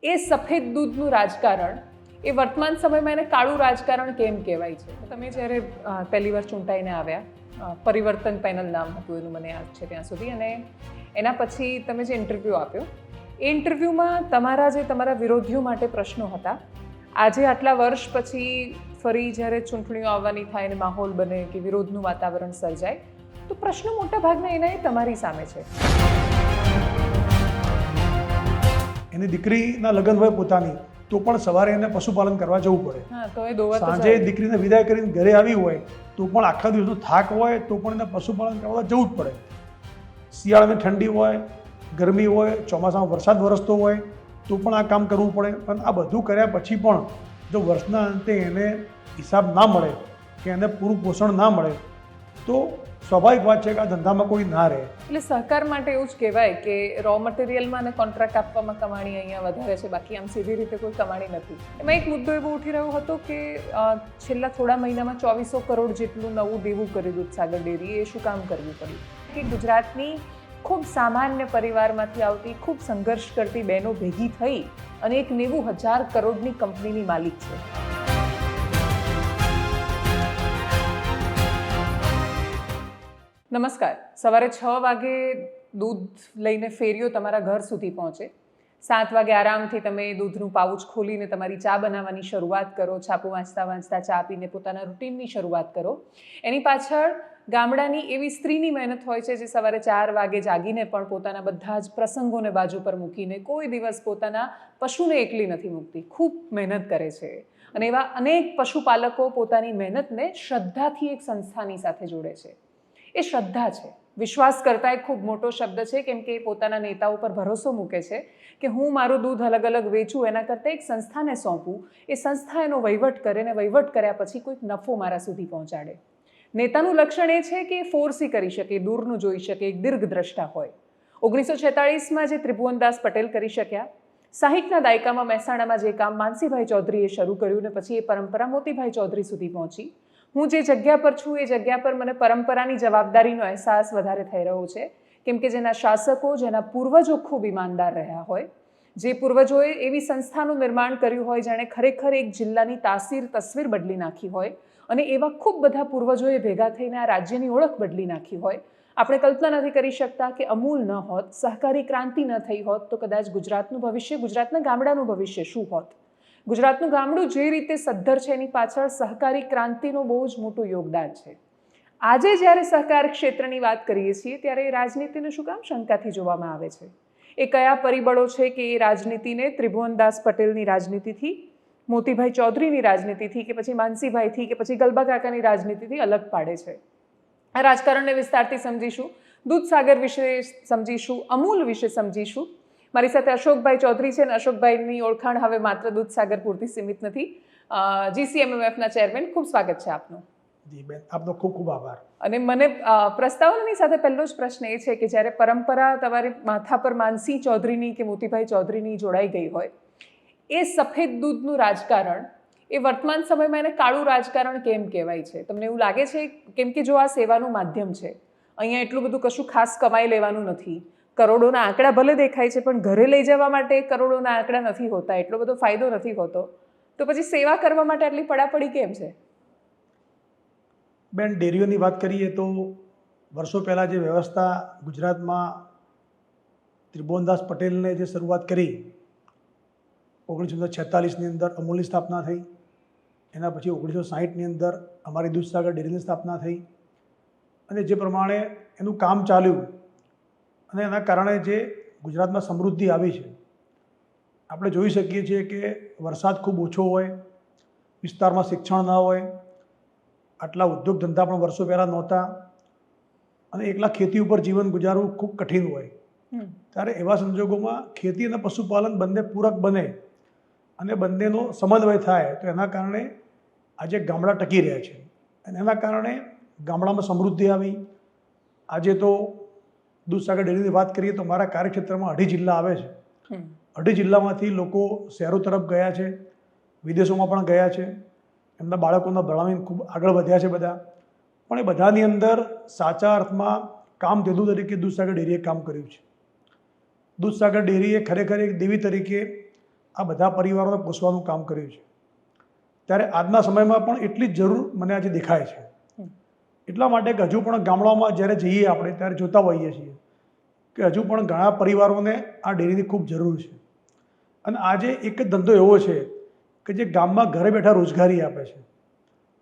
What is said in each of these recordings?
એ સફેદ દૂધનું રાજકારણ એ વર્તમાન સમયમાં એને કાળું રાજકારણ કેમ કહેવાય છે? તમે જ્યારે પહેલી વાર ચૂંટાઈને આવ્યા, પરિવર્તન પેનલ નામ હતું એનું મને યાદ છે ત્યાં સુધી, અને એના પછી તમે જે ઇન્ટરવ્યૂ આપ્યો એ ઇન્ટરવ્યૂમાં તમારા વિરોધીઓ માટે પ્રશ્નો હતા. આજે આટલા વર્ષ પછી ફરી જ્યારે ચૂંટણીઓ આવવાની થાય અને માહોલ બને કે વિરોધનું વાતાવરણ સર્જાય, તો પ્રશ્નો મોટા ભાગના એના તમારી સામે છે. એની દીકરીના લગ્ન હોય પોતાની, તો પણ સવારે એને પશુપાલન કરવા જવું પડે. સાંજે દીકરીને વિદાય કરીને ઘરે આવી હોય તો પણ આખા દિવસનો થાક હોય તો પણ એને પશુપાલન કરવા જવું જ પડે. શિયાળાની ઠંડી હોય, ગરમી હોય, ચોમાસામાં વરસાદ વરસતો હોય તો પણ આ કામ કરવું પડે. પણ આ બધું કર્યા પછી પણ જો વર્ષના અંતે એને હિસાબ ના મળે કે એને પૂરું પોષણ ના મળે તો સ્વાભાવિક વાત છે કે આ ધંધામાં કોઈ ના રહે. એટલે સહકાર માટે એવું જ કહેવાય કે રો મટીરિયલમાં અને કોન્ટ્રાક્ટ આપવામાં કમાણી અહીંયા વધારે છે, બાકી આમ સીધી રીતે કોઈ કમાણી નથી. એમાં એક મુદ્દો એવો ઉઠી રહ્યો હતો કે છેલ્લા થોડા મહિનામાં 2400 કરોડ જેટલું નવું દેવું કર્યું દૂધસાગર ડેરીએ. એ શું કામ કરવું પડ્યું? કે ગુજરાતની ખૂબ સામાન્ય પરિવારમાંથી આવતી ખૂબ સંઘર્ષ કરતી બહેનો ભેગી થઈ અને એક 90,000 કરોડની કંપનીની માલિક છે. નમસ્કાર. સવારે 6 વાગે દૂધ લઈને ફેરીઓ તમારા ઘર સુધી પહોંચે. 7 વાગે આરામથી તમે દૂધનું પાઉચ ખોલીને તમારી ચા બનાવવાની શરૂઆત કરો. છાપું વાંચતા વાંચતા ચા પીને પોતાના રૂટીનની શરૂઆત કરો. એની પાછળ ગામડાની એવી સ્ત્રીની મહેનત હોય છે જે સવારે 4 વાગે જાગીને પણ પોતાના બધા જ પ્રસંગોને બાજુ પર મૂકીને કોઈ દિવસ પોતાના પશુને એકલી નથી મૂકતી, ખૂબ મહેનત કરે છે. અને એવા અનેક પશુપાલકો પોતાની મહેનતને શ્રદ્ધાથી એક સંસ્થાની સાથે જોડે છે. એ શ્રદ્ધા છે. વિશ્વાસ કરતાં એક ખૂબ મોટો શબ્દ છે, કેમ કે એ પોતાના નેતાઓ પર ભરોસો મૂકે છે કે હું મારું દૂધ અલગ અલગ વેચું એના કરતાં એક સંસ્થાને સોંપું, એ સંસ્થા એનો વહીવટ કરે ને વહીવટ કર્યા પછી કોઈક નફો મારા સુધી પહોંચાડે. નેતાનું લક્ષણ એ છે કે એ ફોર્સી કરી શકે, દૂરનું જોઈ શકે, એક દીર્ઘદ્રષ્ટા હોય. 1946માં જે ત્રિભુવનદાસ પટેલ કરી શક્યા, 60ના દાયકામાં મહેસાણામાં જે કામ માનસીભાઈ ચૌધરીએ શરૂ કર્યું ને પછી એ પરંપરા મોતીભાઈ ચૌધરી સુધી પહોંચી. હું જે જગ્યા પર છું એ જગ્યા પર મને પરંપરાની જવાબદારીનો અહેસાસ વધારે થઈ રહ્યો છે, કેમ કે જેના શાસકો, જેના પૂર્વજો ખૂબ ઈમાનદાર રહ્યા હોય, જે પૂર્વજોએ એવી સંસ્થાનું નિર્માણ કર્યું હોય જેણે ખરેખર એક જિલ્લાની તસવીર બદલી નાખી હોય, અને એવા ખૂબ બધા પૂર્વજોએ ભેગા થઈને આ રાજ્યની ઓળખ બદલી નાખી હોય. આપણે કલ્પના નથી કરી શકતા કે અમૂલ ન હોત, સહકારી ક્રાંતિ ન થઈ હોત તો કદાચ ગુજરાતનું ભવિષ્ય, ગુજરાતના ગામડાનું ભવિષ્ય શું હોત. ગુજરાતનું ગામડું જે રીતે સદ્ધર છે એની પાછળ સહકારી ક્રાંતિનું બહુ જ મોટું યોગદાન છે. આજે જ્યારે સહકાર ક્ષેત્રની વાત કરીએ છીએ ત્યારે એ રાજનીતિને શું કામ શંકાથી જોવામાં આવે છે? એ કયા પરિબળો છે કે એ રાજનીતિને ત્રિભુવનદાસ પટેલની રાજનીતિથી, મોતીભાઈ ચૌધરીની રાજનીતિથી કે પછી માનસીભાઈથી કે પછી ગલબા કાકાની રાજનીતિથી અલગ પાડે છે? આ રાજકારણને વિસ્તારથી સમજીશું, દૂધસાગર વિશે સમજીશું, અમૂલ વિશે સમજીશું. મારી સાથે અશોકભાઈ ચૌધરી છે, અને અશોકભાઈની ઓળખાણ હવે માત્ર દૂધસાગર પૂરતી સીમિત નથી. GCMMFના ચેરમેન, ખૂબ સ્વાગત છે આપનું. જી બેન, આપનો ખૂબ ખૂબ આભાર. અને મને પ્રસ્તાવનાની સાથે પહેલો જ પ્રશ્ન એ છે કે જ્યારે પરંપરા તમારી માથા પર માનસી ચૌધરીની કે મોતીભાઈ ચૌધરીની જોડાઈ ગઈ હોય, એ સફેદ દૂધનું રાજકારણ એ વર્તમાન સમયમાં એને કાળું રાજકારણ કેમ કહેવાય છે? તમને એવું લાગે છે? કેમ કે જો આ સેવાનું માધ્યમ છે, અહીંયા એટલું બધું કશું ખાસ કમાઈ લેવાનું નથી, કરોડોના આંકડા ભલે દેખાય છે પણ ઘરે લઈ જવા માટે કરોડોના આંકડા નથી હોતા, એટલો બધો ફાયદો નથી હોતો, તો પછી સેવા કરવા માટે આટલી પડાપડી કેમ છે? બેન, ડેરીઓની વાત કરીએ તો વર્ષો પહેલાં જે વ્યવસ્થા ગુજરાતમાં ત્રિભુવનદાસ પટેલને જે શરૂઆત કરી, 1946ની અંદર અમૂલની સ્થાપના થઈ, એના પછી 1960ની અંદર અમારી દૂધસાગર ડેરીની સ્થાપના થઈ, અને જે પ્રમાણે એનું કામ ચાલ્યું અને એના કારણે જે ગુજરાતમાં સમૃદ્ધિ આવી છે. આપણે જોઈ શકીએ છીએ કે વરસાદ ખૂબ ઓછો હોય, વિસ્તારમાં શિક્ષણ ન હોય, આટલા ઉદ્યોગ ધંધા પણ વર્ષો પહેલાં નહોતા, અને એકલા ખેતી ઉપર જીવન ગુજારવું ખૂબ કઠિન હોય. ત્યારે એવા સંજોગોમાં ખેતી અને પશુપાલન બંને પૂરક બને અને બંનેનો સમન્વય થાય તો એના કારણે આજે ગામડા ટકી રહ્યા છે, અને એના કારણે ગામડામાં સમૃદ્ધિ આવી. આજે તો દૂધસાગર ડેરીની વાત કરીએ તો મારા કાર્યક્ષેત્રમાં 2.5 જિલ્લા આવે છે. 2.5 જિલ્લામાંથી લોકો શહેરો તરફ ગયા છે, વિદેશોમાં પણ ગયા છે, એમના બાળકોના ભણાવીને ખૂબ આગળ વધ્યા છે બધા. પણ એ બધાની અંદર સાચા અર્થમાં કામધેનુ તરીકે દૂધસાગર ડેરીએ કામ કર્યું છે. દૂધસાગર ડેરીએ ખરેખર એક દેવી તરીકે આ બધા પરિવારોને પોષવાનું કામ કર્યું છે. ત્યારે આજના સમયમાં પણ એટલી જ જરૂર મને આજે દેખાય છે. એટલા માટે કે હજુ પણ ગામડાઓમાં જ્યારે જઈએ આપણે ત્યારે જોતા હોઈએ છીએ કે હજુ પણ ઘણા પરિવારોને આ ડેરીની ખૂબ જરૂર છે. અને આજે એક જ ધંધો એવો છે કે જે ગામમાં ઘરે બેઠા રોજગારી આપે છે.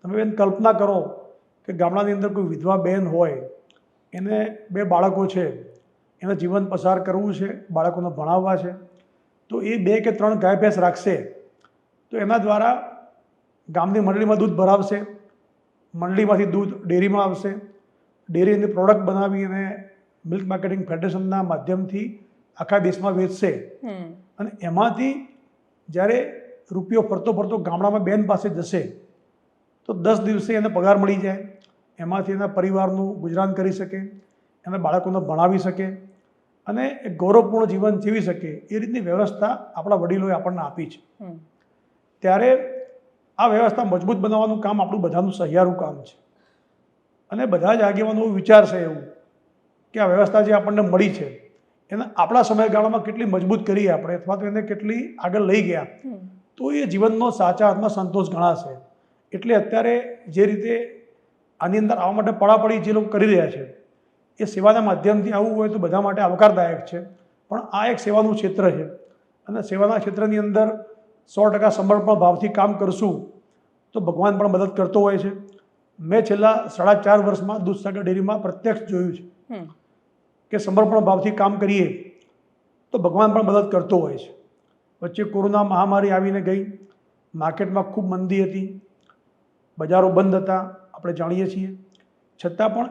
તમે બેન કલ્પના કરો કે ગામડાની અંદર કોઈ વિધવા બહેન હોય, એને 2 બાળકો છે, એને જીવન પસાર કરવું છે, બાળકોને ભણાવવા છે, તો એ 2 કે 3 ગાય ભેંસ રાખશે તો એના દ્વારા ગામની મંડળીમાં દૂધ ભરાવશે, મંડળીમાંથી દૂધ ડેરીમાં આવશે, ડેરીની પ્રોડક્ટ બનાવી અને મિલ્ક માર્કેટિંગ ફેડરેશનના માધ્યમથી આખા દેશમાં વેચશે. અને એમાંથી જ્યારે રૂપિયો ફરતો ફરતો ગામડામાં બેન પાસે જશે તો 10 દિવસે એને પગાર મળી જાય, એમાંથી એના પરિવારનું ગુજરાન કરી શકે, એના બાળકોને ભણાવી શકે અને એક ગૌરવપૂર્ણ જીવન જીવી શકે. એ રીતની વ્યવસ્થા આપણા વડીલોએ આપણને આપી છે. ત્યારે આ વ્યવસ્થા મજબૂત બનાવવાનું કામ આપણું બધાનું સહિયારું કામ છે. અને બધા જ આગેવાનો વિચારશે એવું કે આ વ્યવસ્થા જે આપણને મળી છે એને આપણા સમયગાળામાં કેટલી મજબૂત કરી આપણે, અથવા તો એને કેટલી આગળ લઈ ગયા, તો એ જીવનનો સાચા અર્થમાં સંતોષ ગણાશે. એટલે અત્યારે જે રીતે આની અંદર આવવા માટે પડાપડી જે લોકો કરી રહ્યા છે એ સેવાના માધ્યમથી આવવું હોય તો બધા માટે આવકારદાયક છે. પણ આ એક સેવાનું ક્ષેત્ર છે અને સેવાના ક્ષેત્રની અંદર 100% સમર્પણ ભાવથી કામ કરશું તો ભગવાન પણ મદદ કરતો હોય છે. મેં છેલ્લા 4.5 વર્ષમાં દૂધસાગર ડેરીમાં પ્રત્યક્ષ જોયું છે કે સમર્પણ ભાવથી કામ કરીએ તો ભગવાન પણ મદદ કરતો હોય છે. વચ્ચે કોરોના મહામારી આવીને ગઈ, માર્કેટમાં ખૂબ મંદી હતી, બજારો બંધ હતા, આપણે જાણીએ છીએ. છતાં પણ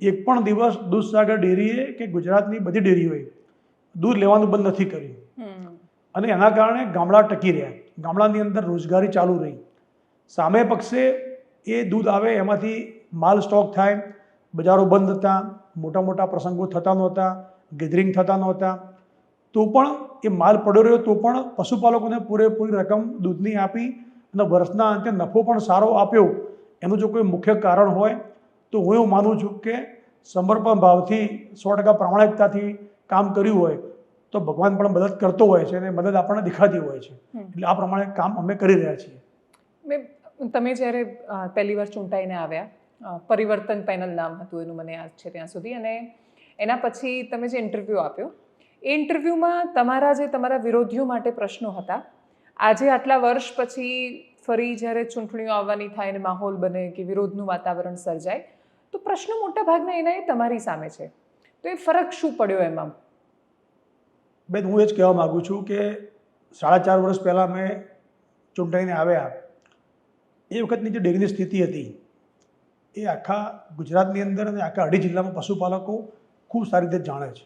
એક પણ દિવસ દૂધસાગર ડેરીએ કે ગુજરાતની બધી ડેરીઓએ દૂધ લેવાનું બંધ નથી કર્યું. અને એના કારણે ગામડા ટકી રહ્યા, ગામડાની અંદર રોજગારી ચાલુ રહી. સામે પક્ષે એ દૂધ આવે એમાંથી માલ સ્ટોક થાય, બજારો બંધ હતા, મોટા મોટા પ્રસંગો થતા નહોતા, ગેધરિંગ થતા નહોતા, તો પણ એ માલ પડ્યો રહ્યો તો પણ પશુપાલકોને પૂરેપૂરી રકમ દૂધની આપી અને વર્ષના અંતે નફો પણ સારો આપ્યો. એનું જો કોઈ મુખ્ય કારણ હોય તો હું એવું માનું છું કે સમર્પણ ભાવથી 100% પ્રામાણિકતાથી કામ કર્યું હોય તો ભગવાન પણ મદદ કરતો હોય છે અને મદદ આપણને દેખાતી હોય છે. એટલે આ પ્રમાણે કામ અમે કરી રહ્યા છીએ. તમે જ્યારે પહેલી વાર ચૂંટાઈને આવ્યા, પરિવર્તન પેનલ નામ હતું એનું મને યાદ છે ત્યાં સુધી, અને એના પછી તમે જે ઇન્ટરવ્યૂ આપ્યો એ ઇન્ટરવ્યૂમાં તમારા વિરોધીઓ માટે પ્રશ્નો હતા. આજે આટલા વર્ષ પછી ફરી જ્યારે ચૂંટણીઓ આવવાની થાય અને માહોલ બને કે વિરોધનું વાતાવરણ સર્જાય તો પ્રશ્નો મોટા ભાગના એના એ તમારી સામે છે, તો એ ફરક શું પડ્યો એમાં? બેન, હું એ જ કહેવા માગું છું કે 4.5 વર્ષ પહેલાં મેં ચૂંટાઈને આવ્યા એ વખતની જે ડેરીની સ્થિતિ હતી એ આખા ગુજરાતની અંદર અને આખા 2.5 જિલ્લામાં પશુપાલકો ખૂબ સારી રીતે જાણે છે.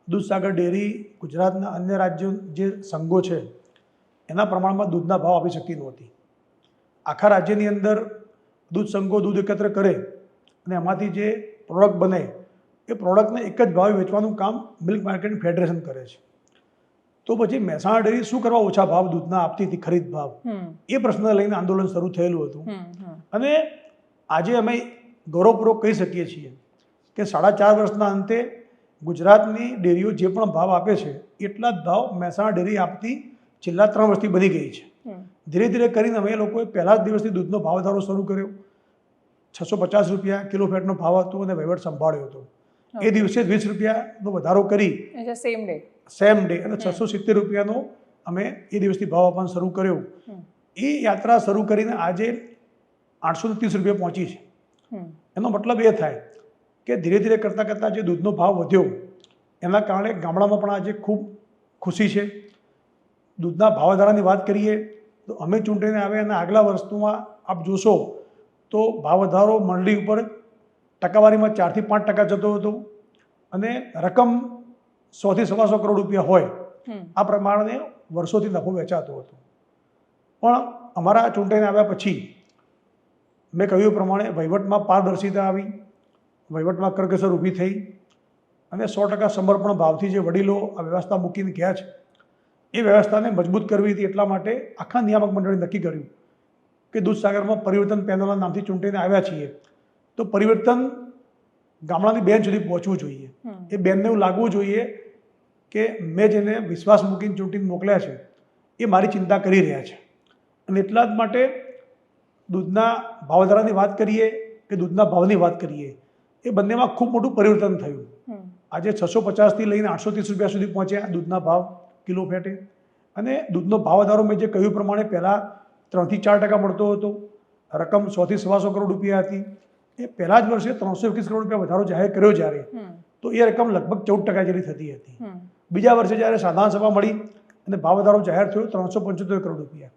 દૂધસાગર ડેરી ગુજરાતના અન્ય રાજ્યો જે સંઘો છે એના પ્રમાણમાં દૂધના ભાવ આપી શકતી નહોતી. આખા રાજ્યની અંદર દૂધ સંઘો દૂધ એકત્ર કરે અને એમાંથી જે પ્રોડક્ટ બને એ પ્રોડક્ટને એક જ ભાવે વેચવાનું કામ મિલ્ક માર્કેટિંગ ફેડરેશન કરે છે. તો પછી મહેસાણા ડેરી શું કરવા ઓછા ભાવ દૂધના આપતી હતી, ખરીદ ભાવ? એ પ્રશ્નને લઈને આંદોલન શરૂ થયેલું હતું. અને આજે અમે ગૌરવપૂર્વક કહી શકીએ છીએ કે 4.5 વર્ષના અંતે ગુજરાતની ડેરીઓ જે પણ ભાવ આપે છે એટલા જ ભાવ મહેસાણા ડેરી આપતી છેલ્લા 3 વર્ષથી બની ગઈ છે. ધીરે ધીરે કરીને અમે લોકોએ પહેલા જ દિવસથી દૂધનો ભાવ વધારો શરૂ કર્યો. 650 રૂપિયા કિલો ફેટનો ભાવ હતો અને વહીવટ સંભાળ્યો હતો. એ દિવસે 20 રૂપિયાનો વધારો કરી સેમ ડે અને 670 રૂપિયાનો અમે એ દિવસથી ભાવ આપવાનો શરૂ કર્યો. એ યાત્રા શરૂ કરીને આજે 830 રૂપિયા પહોંચી છે. એનો મતલબ એ થાય કે ધીરે ધીરે કરતાં કરતાં જે દૂધનો ભાવ વધ્યો એના કારણે ગામડામાં પણ આજે ખૂબ ખુશી છે. દૂધના ભાવ વધારાની વાત કરીએ તો અમે ચૂંટીને આવ્યા અને આગલા વર્ષમાં આપ જોશો તો ભાવ વધારો મંડળી ઉપર ટકાવારીમાં 4 થી 5% જતો હતો અને રકમ 100 થી 125 કરોડ રૂપિયા હોય આ પ્રમાણે વર્ષોથી નફો વેચાતો હતો. પણ અમારા ચૂંટાઈને આવ્યા પછી મેં કહ્યું પ્રમાણે વહીવટમાં પારદર્શિતા આવી, વહીવટમાં કરકસર ઊભી થઈ અને 100% સમર્પણ ભાવથી જે વડીલો આ વ્યવસ્થા મૂકીને ગયા છે એ વ્યવસ્થાને મજબૂત કરવી હતી. એટલા માટે આખા નિયામક મંડળે નક્કી કર્યું કે દૂધસાગરમાં પરિવર્તન પેનલના નામથી ચૂંટીને આવ્યા છીએ તો પરિવર્તન ગામડાની બેન સુધી પહોંચવું જોઈએ. એ બેનને એવું લાગવું જોઈએ કે મેં જેને વિશ્વાસ મૂકીને ચૂંટીને મોકલ્યા છે એ મારી ચિંતા કરી રહ્યા છે. અને એટલા જ માટે દૂધના ભાવધારાની વાત કરીએ કે દૂધના ભાવની વાત કરીએ, એ બંનેમાં ખૂબ મોટું પરિવર્તન થયું. આજે 650થી લઈને 830 રૂપિયા સુધી પહોંચ્યા દૂધના ભાવ કિલો ફેટે. અને દૂધનો ભાવધારો મેં જે કહ્યું પ્રમાણે પહેલાં 3-4% મળતો હતો, રકમ 100 થી 125 કરોડ રૂપિયા હતી. એ પહેલા જ વર્ષે 321 કરોડ રૂપિયા વધારો જાહેર કર્યો જ્યારે, તો એ રકમ લગભગ 14% જેટલી થતી હતી. બીજા વર્ષે જ્યારે સાધારણ સભા મળી અને ભાવ વધારો જાહેર થયો 375 કરોડ રૂપિયા.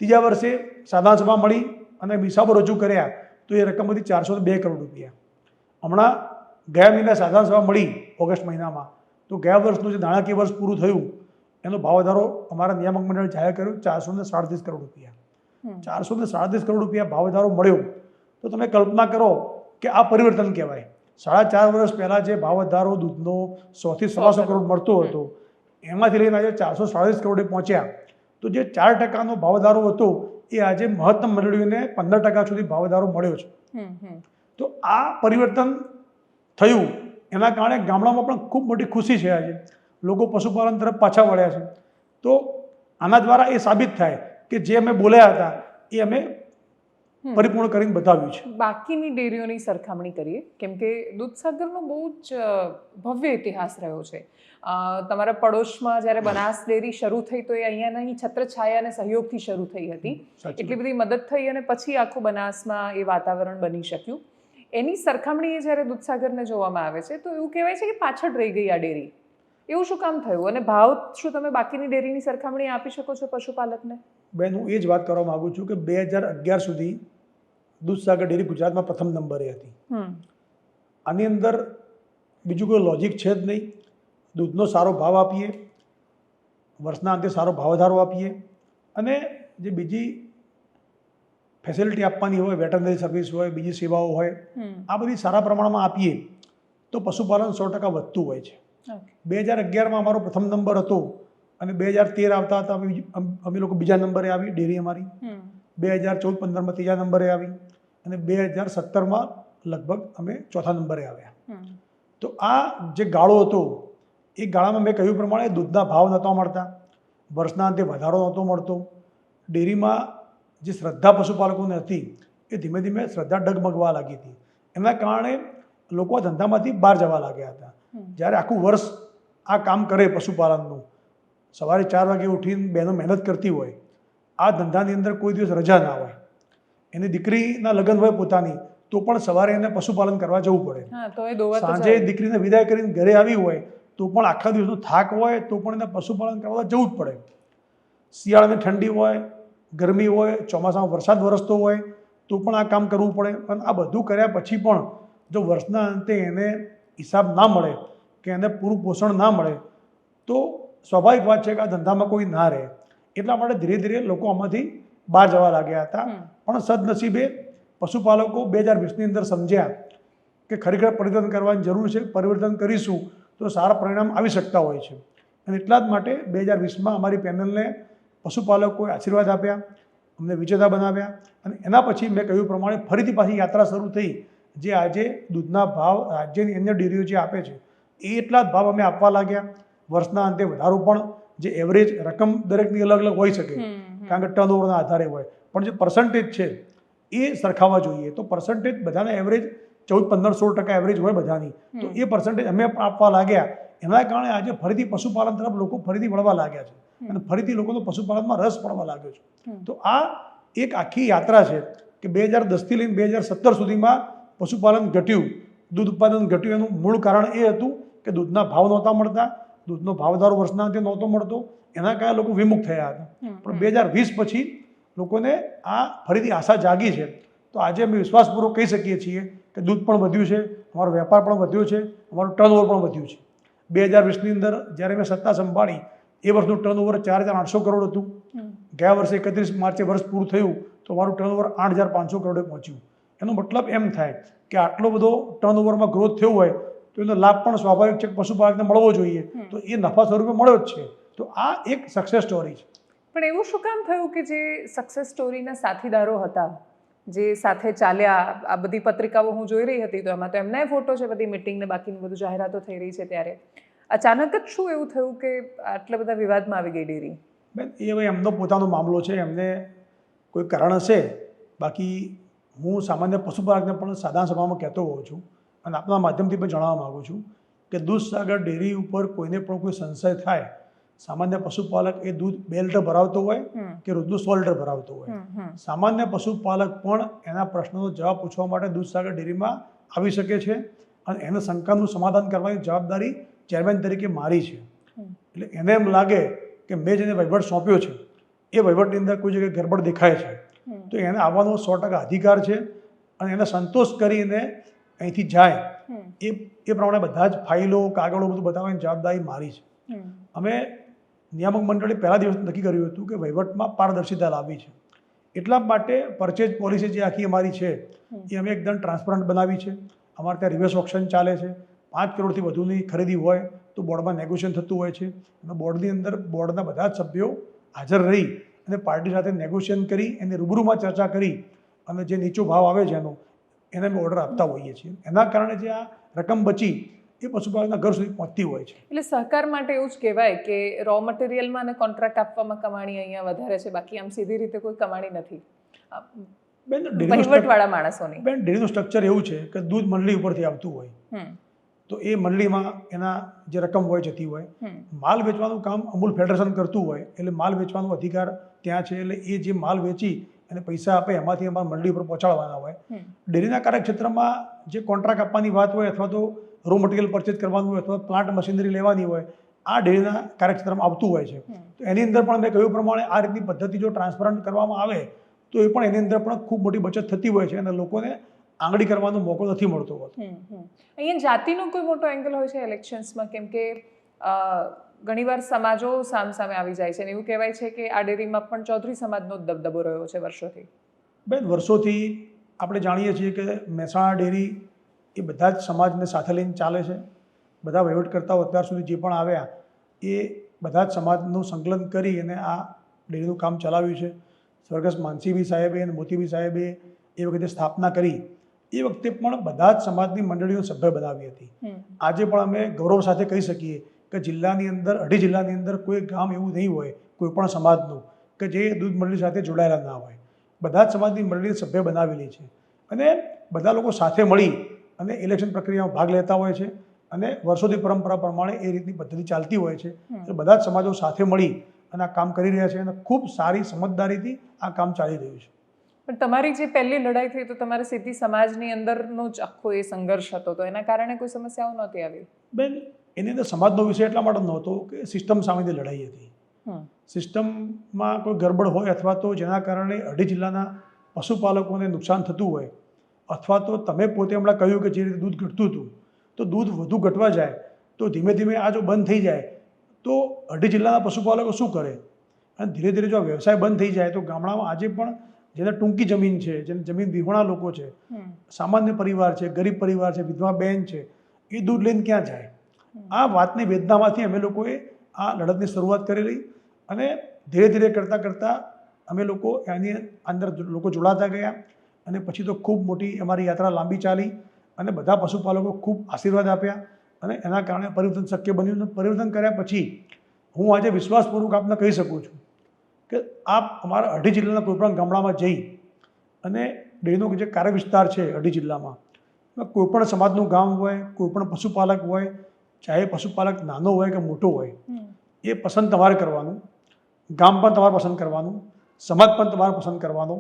ત્રીજા વર્ષે સાધારણ સભા મળી અને હિસાબો રજૂ કર્યા તો એ રકમ હતી 402 કરોડ રૂપિયા. હમણાં ગયા મહિના સાધારણ સભા મળી ઓગસ્ટ મહિનામાં, તો ગયા વર્ષનું જે નાણાકીય વર્ષ પૂરું થયું એનો ભાવ વધારો અમારા નિયામક મંડળે જાહેર કર્યો 437 કરોડ રૂપિયા. 437 કરોડ રૂપિયા ભાવ વધારો મળ્યો તો તમે કલ્પના કરો કે આ પરિવર્તન કહેવાય. 4.5 વર્ષ પહેલાં જે ભાવ વધારો દૂધનો 100 થી 125 કરોડ મળતો હતો, એમાંથી લઈને આજે 437 કરોડે પહોંચ્યા. તો જે 4%નો ભાવ વધારો હતો એ આજે મહત્તમ મંડળીઓને 15% સુધી ભાવ વધારો મળ્યો છે. તો આ પરિવર્તન થયું એના કારણે ગામડામાં પણ ખૂબ મોટી ખુશી છે. આજે લોકો પશુપાલન તરફ પાછા વળ્યા છે. તો આના દ્વારા એ સાબિત થાય કે જે અમે બોલ્યા હતા એ અમે પરિપૂર્ણ કરીને બતાવ્યું છે. બાકીની ડેરીઓની સરખામણી કરીએ, કેમ કે દૂધસાગરનો બહુ જ ભવ્ય ઇતિહાસ રહ્યો છે. તમારા પડોશમાં જ્યારે બનાસ ડેરી શરૂ થઈ તો એ અહીંયાની છત્રછાયા અને સહયોગથી શરૂ થઈ હતી. એટલી બધી મદદ થઈ અને પછી આખું બનાસમાં એ વાતાવરણ બની શક્યું. એની સરખામણીએ જ્યારે દૂધસાગરને જોવામાં આવે છે તો એવું કહેવાય છે કે પાછળ રહી ગઈ આ ડેરી. એવું શું કામ થયું? અને ભાવ શું તમે બાકીની ડેરીની સરખામણી આપી શકો છો પશુપાલકને? બેન, હું એ જ વાત કરવા માગું છું કે 2011 સુધી દૂધસાગર ડેરી ગુજરાતમાં પ્રથમ નંબરે હતી. આની અંદર બીજું કોઈ લોજિક છે જ નહીં. દૂધનો સારો ભાવ આપીએ, વર્ષના અંતે સારો ભાવ વધારો આપીએ, અને જે બીજી ફેસિલિટી આપવાની હોય, વેટરનરી સર્વિસ હોય, બીજી સેવાઓ હોય, આ બધી સારા પ્રમાણમાં આપીએ તો પશુપાલન 100% વધતું હોય છે. 2011માં અમારો પ્રથમ નંબર હતો અને 2013 આવતા હતા અમે લોકો બીજા નંબરે આવી ડેરી અમારી. 2014-15માં ત્રીજા નંબરે આવી અને 2017માં લગભગ અમે ચોથા નંબરે આવ્યા. તો આ જે ગાળો હતો એ ગાળામાં મેં કહ્યું પ્રમાણે દૂધના ભાવ નહોતા મળતા, વર્ષના અંતે વધારો નહોતો મળતો, ડેરીમાં જે શ્રદ્ધા પશુપાલકોને હતી એ ધીમે ધીમે શ્રદ્ધા ડગમગવા લાગી હતી. એના કારણે લોકો આ ધંધામાંથી બહાર જવા લાગ્યા હતા. જ્યારે આખું વર્ષ આ કામ કરે પશુપાલનનું, સવારે 4 વાગે ઉઠીને બહેનો મહેનત કરતી હોય, આ ધંધાની અંદર કોઈ દિવસ રજા ના હોય, એની દીકરીના લગ્ન હોય પોતાની તો પણ સવારે એને પશુપાલન કરવા જવું પડે, સાંજે દીકરીને વિદાય કરીને ઘરે આવી હોય તો પણ આખા દિવસનો થાક હોય તો પણ એને પશુપાલન કરવા જવું જ પડે. શિયાળાની ઠંડી હોય, ગરમી હોય, ચોમાસામાં વરસાદ વરસતો હોય તો પણ આ કામ કરવું પડે. અને આ બધું કર્યા પછી પણ જો વર્ષના અંતે એને હિસાબ ના મળે કે એને પૂરું પોષણ ના મળે તો સ્વાભાવિક વાત છે કે આ ધંધામાં કોઈ ના રહે. એટલા માટે ધીરે ધીરે લોકો આમાંથી બહાર જવા લાગ્યા હતા. પણ સદનસીબે પશુપાલકો 2020ની અંદર સમજ્યા કે ખરેખર પરિવર્તન કરવાની જરૂર છે, પરિવર્તન કરીશું તો સારા પરિણામ આવી શકતા હોય છે. અને એટલા જ માટે 2020માં અમારી પેનલને પશુપાલકોએ આશીર્વાદ આપ્યા, અમને વિજેતા બનાવ્યા. અને એના પછી મેં કહ્યું પ્રમાણે ફરીથી પાછી યાત્રા શરૂ થઈ. જે આજે દૂધના ભાવ રાજ્યની અન્ય ડેરીઓ જે આપે છે એ એટલા જ ભાવ અમે આપવા લાગ્યા. વર્ષના અંતે વધારો પણ જે એવરેજ રકમ દરેકની અલગ અલગ હોઈ શકે, કારણ કે ટર્નઓવરના આધારે હોય, પણ જે પર્સન્ટેજ છે એ સરખાવવા જોઈએ. તો પર્સન્ટેજ બધાના એવરેજ 14-15-16% એવરેજ હોય બધાની, તો એ પર્સન્ટેજ અમે આપવા લાગ્યા. એના કારણે આજે ફરીથી પશુપાલન તરફ લોકો ફરીથી વળવા લાગ્યા છે અને ફરીથી લોકોનો પશુપાલનમાં રસ પડવા લાગ્યો છે. તો આ એક આખી યાત્રા છે કે 2010થી લઈને 2017 સુધીમાં પશુપાલન ઘટ્યું, દૂધ ઉત્પાદન ઘટ્યું. એનું મૂળ કારણ એ હતું કે દૂધના ભાવ નહોતા મળતા, દૂધનો ભાવ વધારો વર્ષના અંતે નહોતો મળતો, એના કારણે લોકો વિમુખ થયા હતા. પણ 2020 પછી લોકોને આ ફરીથી આશા જાગી છે. તો આજે અમે વિશ્વાસપૂર્વક કહી શકીએ છીએ કે દૂધ પણ વધ્યું છે, અમારો વેપાર પણ વધ્યો છે, અમારું ટર્નઓવર પણ વધ્યું છે. 2020ની અંદર જ્યારે મેં સત્તા સંભાળી એ વર્ષનું ટર્નઓવર 4,800 કરોડ હતું. ગયા વર્ષે 31 માર્ચે વર્ષ પૂરું થયું તો અમારું ટર્નઓવર 8,500 કરોડે પહોંચ્યું. એનો મતલબ એમ થાય કે આટલો બધો ટર્નઓવરમાં ગ્રોથ થયો હોય તો એનો લાભ પણ સ્વાભાવિક છે કે પશુપાલકને મળવો જોઈએ, તો એ નફા સ્વરૂપે મળ્યો જ છે. તો આ એક સક્સેસ સ્ટોરી છે. પણ એવું શું કામ થયું કે જે સક્સેસ સ્ટોરીના સાથીદારો હતા, જે સાથે ચાલ્યા, આ બધી પત્રિકાઓ હું જોઈ રહી હતી તો એમાં તો એમનાય ફોટો છે, બધી મિટિંગને બાકીની બધું જાહેરાતો થઈ રહી છે, ત્યારે અચાનક જ શું એવું થયું કે આટલા બધા વિવાદમાં આવી ગઈ ડેરી? બેન એ હવે એમનો પોતાનો મામલો છે, એમને કોઈ કારણ હશે. બાકી હું સામાન્ય પશુપાલકને પણ સાધારણ સભામાં કહેતો હોઉં છું અને આપના માધ્યમથી પણ જણાવવા માગું છું કે દૂધસાગર ડેરી ઉપર કોઈને પણ કોઈ સંશય થાય, સામાન્ય પશુપાલક એ દૂધ 2 લીટર ભરાવતો હોય કે રોજનું 100 લીટર ભરાવતો હોય, સામાન્ય પશુપાલક પણ એના પ્રશ્નનો જવાબ પૂછવા માટે દૂધસાગર ડેરીમાં આવી શકે છે અને એને શંકાનું સમાધાન કરવાની જવાબદારી ચેરમેન તરીકે મારી છે. એટલે એને એમ લાગે કે મેં જેને વહીવટ સોંપ્યો છે એ વહીવટની અંદર કોઈ જગ્યાએ ગરબડ દેખાય છે તો એને આવવાનો 100% અધિકાર છે અને એને સંતોષ કરીને અહીંથી જાય એ પ્રમાણે બધા જ ફાઇલો કાગળો બધું બતાવવાની જવાબદારી મારી છે. અમે નિયામક મંડળે પહેલા દિવસ નક્કી કર્યું હતું કે વહીવટમાં પારદર્શિતા લાવવી છે. એટલા માટે પરચેજ પોલિસી જે આખી અમારી છે એ અમે એકદમ ટ્રાન્સપરન્ટ બનાવી છે. અમારે ત્યાં રિવર્સ ઓક્શન ચાલે છે. 5 કરોડથી વધુની ખરીદી હોય તો બોર્ડમાં નેગોશિએશન થતું હોય છે અને બોર્ડની અંદર બોર્ડના બધા જ સભ્યો હાજર રહી અને પાર્ટી સાથે નેગોશિએશન કરી એને રૂબરૂમાં ચર્ચા કરી અને જે નીચો ભાવ આવે છે એને અમે ઓર્ડર આપતા હોઈએ છીએ. એના કારણે જે આ રકમ બચી એ પશુપાલકના ઘર સુધી પહોંચતી હોય છે. એટલે સહકાર માટે એવું જ કહેવાય કે રો મટીરિયલમાં અને કોન્ટ્રાક્ટ આપવામાં કમાણી અહીંયા વધારે છે, બાકી આમ સીધી રીતે કોઈ કમાણી નથી વહીવટવાળા માણસોની. બેન ડેરીનું સ્ટ્રક્ચર એવું છે કે દૂધ મંડળી ઉપરથી આવતું હોય તો એ મંડળીમાં એના જે રકમ હોય જતી હોય, માલ વેચવાનું કામ અમૂલ ફેડરેશન કરતું હોય એટલે માલ વેચવાનો અધિકાર ત્યાં છે. એટલે એ જે માલ વેચી અને પૈસા આપે એમાંથી અમારા મંડળી ઉપર પહોંચાડવાના હોય. ડેરીના કાર્યક્ષેત્રમાં જે કોન્ટ્રાક્ટ આપવાની વાત હોય અથવા તો રો મટીરિયલ પરચેઝ કરવાનું હોય અથવા પ્લાન્ટ મશીનરી લેવાની હોય, આ ડેરીના કાર્યક્ષેત્રમાં આવતું હોય છે. તો એની અંદર પણ મેં કહ્યું પ્રમાણે આ રીતની પદ્ધતિ જો ટ્રાન્સપરન્ટ કરવામાં આવે તો એ પણ એની અંદર પણ ખૂબ મોટી બચત થતી હોય છે અને લોકોને આંગળી કરવાનો મોકો નથી મળતો હોતો. અહીંયા જાતિનો કોઈ મોટો એંગલ હોય છે ઇલેક્શન્સમાં? કેમ કે ઘણીવાર સમાજો સામસામે આવી જાય છે અને એવું કહેવાય છે કે આ ડેરીમાં પણ ચૌધરી સમાજનો દબદબો રહ્યો છે વર્ષોથી. બેન વર્ષોથી આપણે જાણીએ છીએ કે મહેસાણા ડેરી એ બધા જ સમાજને સાથે લઈને ચાલે છે. બધા વહીવટકર્તાઓ અત્યાર સુધી જે પણ આવ્યા એ બધા જ સમાજનું સંકલન કરી અને આ ડેરીનું કામ ચલાવ્યું છે. સ્વર્ગસ્થ માનસીભાઈ સાહેબે અને મોતીભાઈ સાહેબે એ વખતે સ્થાપના કરી એ વખતે પણ બધા જ સમાજની મંડળીઓ સભ્ય બનાવી હતી. આજે પણ અમે ગૌરવ સાથે કહી શકીએ કે જિલ્લાની અંદર 2.5 જિલ્લાની અંદર કોઈ ગામ એવું નહીં હોય કોઈ પણ સમાજનું કે જે દૂધ મંડળી સાથે જોડાયેલા ના હોય. બધા જ સમાજની મંડળી સભ્ય બનાવેલી છે અને બધા લોકો સાથે મળી અને ઇલેક્શન પ્રક્રિયામાં ભાગ લેતા હોય છે અને વર્ષોથી પરંપરા પ્રમાણે એ રીતની પદ્ધતિ ચાલતી હોય છે. બધા જ સમાજો સાથે મળી અને આ કામ કરી રહ્યા છે અને ખૂબ સારી સમજદારીથી આ કામ ચાલી રહ્યું છે. પણ તમારી જે પહેલી લડાઈ થઈ તો તમારે સીધી સમાજની અંદરનો જ આખો એ સંઘર્ષ હતો તો એના કારણે કોઈ સમસ્યાઓ નહોતી આવી? બેન એની અંદર સમાજનો વિષય એટલા માટે નહોતો કે સિસ્ટમ સામેની લડાઈ હતી. સિસ્ટમમાં કોઈ ગરબડ હોય અથવા તો જેના કારણે 2.5 જિલ્લાના પશુપાલકોને નુકસાન થતું હોય અથવા તો તમે પોતે હમણાં કહ્યું કે જે રીતે દૂધ ઘટતું હતું તો દૂધ વધુ ઘટવા જાય તો ધીમે ધીમે આ જો બંધ થઈ જાય તો 2.5 જિલ્લાના પશુપાલકો શું કરે? અને ધીરે ધીરે જો આ વ્યવસાય બંધ થઈ જાય તો ગામડામાં આજે પણ જેને ટૂંકી જમીન છે, જેને જમીન વિહોણા લોકો છે, સામાન્ય પરિવાર છે, ગરીબ પરિવાર છે, વિધવા બહેન છે, એ દૂધ લઈને ક્યાં જાય? આ વાતની વેદનામાંથી અમે લોકોએ આ લડતની શરૂઆત કરેલી અને ધીરે ધીરે કરતાં કરતાં અમે લોકો એની અંદર લોકો જોડાતા ગયા અને પછી તો ખૂબ મોટી અમારી યાત્રા લાંબી ચાલી અને બધા પશુપાલકો ખૂબ આશીર્વાદ આપ્યા અને એના કારણે પરિવર્તન શક્ય બન્યું. પરિવર્તન કર્યા પછી હું આજે વિશ્વાસપૂર્વક આપને કહી શકું છું કે આપ અમારા 2.5 જિલ્લાના કોઈપણ ગામડામાં જઈ અને ડેરીનો જે કાર્ય વિસ્તાર છે 2.5 જિલ્લામાં કોઈપણ સમાજનું ગામ હોય, કોઈપણ પશુપાલક હોય, ચાહે પશુપાલક નાનો હોય કે મોટો હોય, એ પસંદ તમારે કરવાનું, ગામ પણ તમારે પસંદ કરવાનું, સમાજ પણ તમારે પસંદ કરવાનો.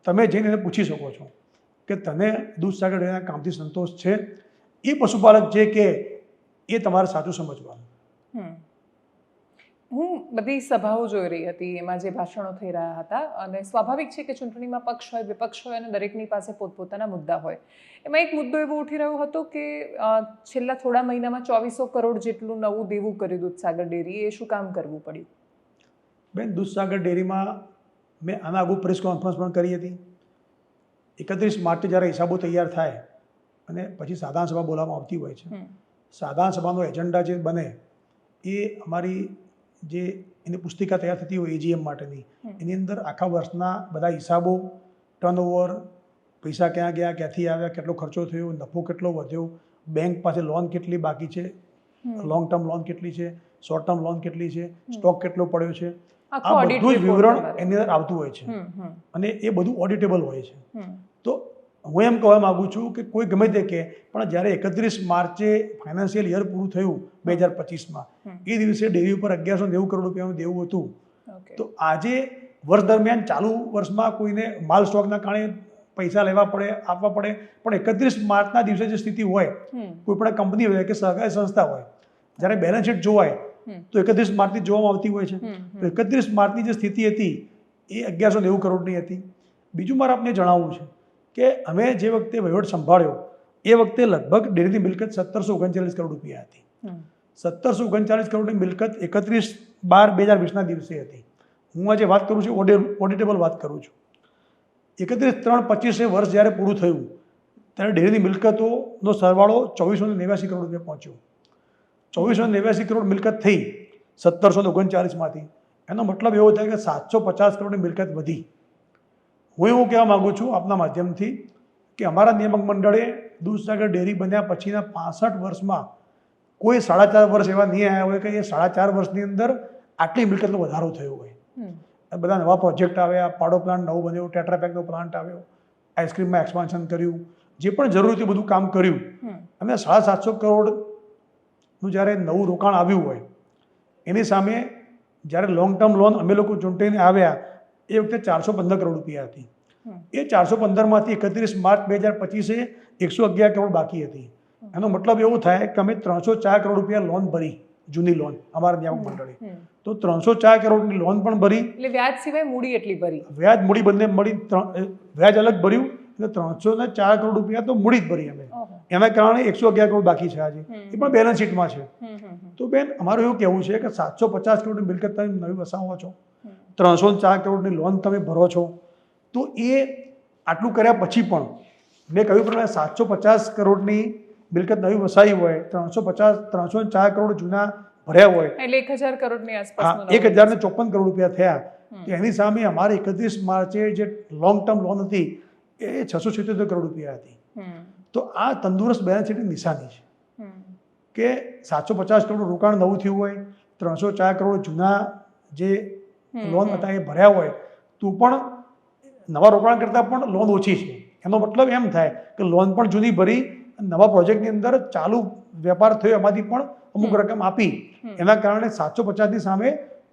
તમે જઈને એને પૂછી શકો છો કે તને દૂધસાગર ડેરીના કામથી સંતોષ છે? એ પશુપાલક જે કે એ તમારે સાચું સમજવાનું. હું બધી સભાઓ જોઈ રહી હતી, એમાં જે ભાષણો થઈ રહ્યા હતા અને સ્વાભાવિક છે કે ચૂંટણીમાં પક્ષ હોય વિપક્ષ હોય અને દરેકની પાસે પોતપોતાના મુદ્દા હોય. એમાં એક મુદ્દો એવો ઉઠી રહ્યો હતો કે છેલ્લા થોડા મહિનામાં 2400 કરોડ જેટલું નવું દેવું કર્યું દૂધસાગર ડેરી, એ શું કામ કરવું પડ્યું? બેન દૂધસાગર ડેરીમાં મેં આના આગળ પ્રેસ કોન્ફરન્સ પણ કરી હતી. 31 માર્ચે જ્યારે હિસાબો તૈયાર થાય અને પછી સાધારણ સભા બોલાવવામાં આવતી હોય છે, સાધારણ સભાનો એજન્ડા જે બને એ અમારી જે એની પુસ્તિકા તૈયાર થતી હોય એજીએમ માટેની, એની અંદર આખા વર્ષના બધા હિસાબો, ટર્નઓવર, પૈસા ક્યાં ગયા, ક્યાંથી આવ્યા, કેટલો ખર્ચો થયો, નફો કેટલો વધ્યો, બેંક પાસે લોન કેટલી બાકી છે, લોંગ ટર્મ લોન કેટલી છે, શોર્ટ ટર્મ લોન કેટલી છે, સ્ટોક કેટલો પડ્યો છે, આખું આ audit બધું જ report વિવરણ તમારે. એની અંદર આવતું હોય છે હમ હમ અને એ બધું ઓડિટેબલ હોય છે. હમ તો હું એમ કહેવા માગું છું કે કોઈ ગમે તે કહે, પણ જ્યારે 31 માર્ચે ફાઇનાન્શિયલ યર પૂરું થયું 2025માં, હમ. એ દિવસે ડેરી ઉપર 1190 કરોડ રૂપિયાનું દેવું હતું. ઓકે. તો આજે વર્ષ દરમિયાન ચાલુ વર્ષમાં કોઈને માલ સ્ટોકના કારણે પૈસા લેવા પડે, આપવા પડે, પણ 31 માર્ચના દિવસે જે સ્થિતિ હોય, હમ કોઈ પણ કંપની હોય કે સહકારી સંસ્થા હોય, જ્યારે બેલેન્સ શીટ જોવાય હમ તો 31 માર્ચથી જોવામાં આવતી હોય છે. હમ તો 31 માર્ચની જે સ્થિતિ હતી એ 1190 કરોડની હતી. બીજું મારે આપને જણાવવું છે કે અમે જે વખતે વહીવટ સંભાળ્યો એ વખતે લગભગ ડેરીની મિલકત 1739 કરોડ રૂપિયા હતી. હમ 1739 કરોડની મિલકત 31/12/2020ના દિવસે હતી. હું આજે વાત કરું છું ઓડિટેબલ વાત કરું છું. 31/3/25 વર્ષ જ્યારે પૂરું થયું ત્યારે ડેરીની મિલકતોનો સરવાળો 2489 કરોડ રૂપિયા પહોંચ્યો. 2489 કરોડ મિલકત થઈ 1739માંથી. એનો મતલબ એવો થાય કે 750 કરોડની મિલકત વધી. હું એવું કહેવા માગું છું આપના માધ્યમથી કે અમારા નિયામક મંડળે દૂધસાગર ડેરી બન્યા પછીના 65 વર્ષમાં કોઈ 4.5 વર્ષ એવા નહીં આવ્યા હોય કે એ 4.5 વર્ષની અંદર આટલી મિલકતનો વધારો થયો હોય. હમ બધા નવા પ્રોજેક્ટ આવ્યા, પાડો પ્લાન્ટ નવો બન્યો, ટેટ્રાપેકનો પ્લાન્ટ આવ્યો, આઈસ્ક્રીમમાં એક્સપાન્શન કર્યું, જે પણ જરૂર હતું બધું કામ કર્યું. હમ અને 750 કરોડનું જ્યારે નવું રોકાણ આવ્યું હોય એની સામે જ્યારે લોંગ ટર્મ લોન અમે લોકો ચૂંટીને આવ્યા એ વખતે 415 કરોડ રૂપિયા હતી. હમ એ 415માંથી 31 માર્ચ 2025 111 કરોડ બાકી હતી. એનો મતલબ એવું થાય કે અમે 304 કરોડ રૂપિયા લોન ભરી, જૂની લોન અમારા નિયામક મંડળે. હમ. તો 304 કરોડની લોન પણ ભરી, એટલે વ્યાજ સિવાય મૂડી એટલી ભરી. વ્યાજ મૂડી બંને મળી, વ્યાજ અલગ ભર્યું એટલે 304 કરોડ રૂપિયા તો મૂડી જ ભરી અમે. ઓહો. એના કારણે 111 કરોડ બાકી છે આજે. હમ. એ પણ બેલેન્સ શીટમાં છે. હમ હમ હમ તો બેન અમારું એવું કહેવું છે કે 750 કરોડની મિલકત તમે નવી વસાવો છો, હમ. 304 કરોડની લોન તમે ભરો છો, તો એ આટલું કર્યા પછી પણ મેં કહ્યું પ્રમાણે 750 કરોડની મિલકત નવી વસાવી હોય, 304 કરોડ જૂના ભર્યા હોય, એટલે 1000 કરોડની હા આસપાસનો 1054 કરોડ રૂપિયા થયા. તો એની સામે અમારે 31 માર્ચે જે લોંગ ટર્મ લોન હતી એ 677 કરોડ રૂપિયા હતી. હમ તો આ તંદુરસ્ત બેલેન્સ શીટની નિશાની છે હમ કે 750 કરોડ રોકાણ નવું થયું હોય, 304 કરોડ જૂના જે લોન હતા એ ભર્યા હોય, તો પણ નવા રોકાણ કરતાં પણ લોન ઓછી છે. એનો મતલબ એમ થાય કે લોન પણ જૂની ભરી, નવા પ્રોજેક્ટની અંદર ચાલુ વેપાર થયો એમાંથી પણ અમુક રકમ આપી. એના કારણે 750ની સામે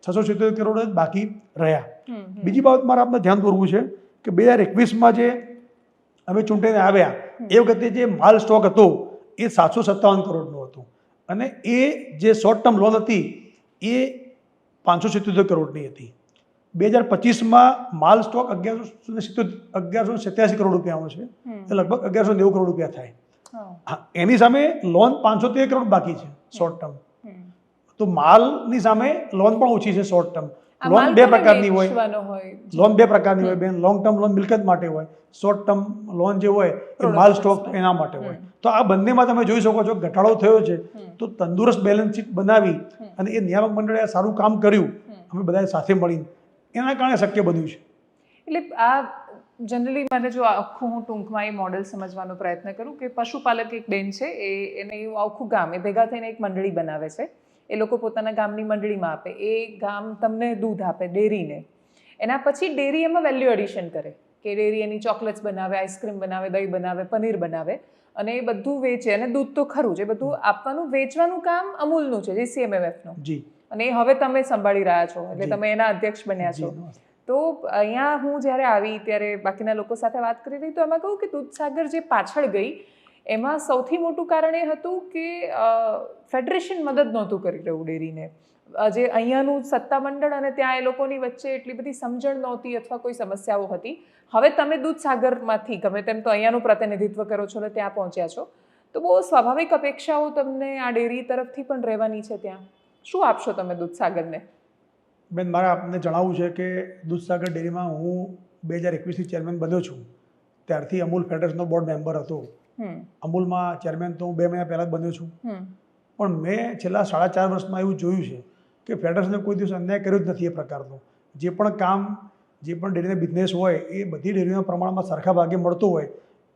677 કરોડ જ બાકી રહ્યા. હમ બીજી બાબત મારે આપને ધ્યાન દોરવું છે કે 2021માં જે અમે ચૂંટીને આવ્યા એ વખતે જે માલ સ્ટોક હતો એ 757 કરોડનો હતો અને એ જે શોર્ટ ટર્મ લોન હતી એ 577 કરોડની હતી. 2025માં માલ સ્ટોક 1187 કરોડ રૂપિયાનો છે, એ લગભગ 1190 કરોડ રૂપિયા થાય. હા, એની સામે લોન 513 કરોડ બાકી છે શોર્ટ ટર્મ. તો માલની સામે લોન પણ ઓછી છે શોર્ટ ટર્મ. લોન બે પ્રકારની હોય, લોન બે પ્રકારની હોય બેન. લોંગ ટર્મ લોન મિલકત માટે હોય, શોર્ટ ટર્મ લોન જે હોય એ માલ સ્ટોક એના માટે હોય. તો આ બંનેમાં તમે જોઈ શકો છો ઘટાડો થયો છે. તો તંદુરસ્ત બેલેન્સ શીટ બનાવી અને એ નિયામક મંડળે સારું કામ કર્યું અમે બધાએ સાથે મળીને, એના કારણે શક્ય બન્યું છે. એટલે આ જનરલી મને જો આખું હું ટૂંકમાં એ મોડેલ સમજવાનો પ્રયત્ન કરું કે પશુપાલક એક બેન છે, એને એવું આખું ગામ એ ભેગા થઈને એક મંડળી બનાવે છે. એ લોકો પોતાના ગામની મંડળીમાં આપે, એ ગામ તમને દૂધ આપે ડેરીને. એના પછી ડેરી એમાં વેલ્યુ એડિશન કરે કે ડેરી એની ચોકલેટ્સ બનાવે, આઈસ્ક્રીમ બનાવે, દહીં બનાવે, પનીર બનાવે અને એ બધું વેચે. અને દૂધ તો ખરું જ, એ બધું આપવાનું વેચવાનું કામ અમૂલનું છે, GCMMFનું. જી. અને એ હવે તમે સંભાળી રહ્યા છો, એટલે તમે એના અધ્યક્ષ બન્યા છો. તો અહીંયા હું જ્યારે આવી ત્યારે બાકીના લોકો સાથે વાત કરી રહી તો એમાં કહું કે દૂધસાગર જે પાછળ ગઈ એમાં સૌથી મોટું કારણ એ હતું કે ફેડરેશન મદદ નહોતું કરી રહ્યું ડેરીને. જે અહીંયાનું સત્તામંડળ અને ત્યાં એ લોકોની વચ્ચે એટલી બધી સમજણ નહોતી અથવા કોઈ સમસ્યાઓ હતી. હવે તમે દૂધસાગરમાંથી ગમે તેમ તો અહીંયાનું પ્રતિનિધિત્વ કરો છો અને ત્યાં પહોંચ્યા છો, તો બહુ સ્વાભાવિક અપેક્ષાઓ તમને આ ડેરી તરફથી પણ રહેવાની છે. ત્યાં શું આપશો તમે દૂધસાગરને? બેન, મારે આપને જણાવવું છે કે દૂધસાગર ડેરીમાં હું 2021થી ચેરમેન બન્યો છું. ત્યારથી અમૂલ ફેડરેશનનો બોર્ડ મેમ્બર હતો. અમૂલમાં ચેરમેન તો હું 2 મહિના પહેલાં જ બન્યો છું. પણ મેં છેલ્લા 4.5 વર્ષમાં એવું જોયું છે કે ફેડરેશને કોઈ દિવસ અન્યાય કર્યો જ નથી. એ પ્રકારનો જે પણ કામ, જે પણ ડેરીનો બિઝનેસ હોય એ બધી ડેરીના પ્રમાણમાં સરખા ભાગે મળતો હોય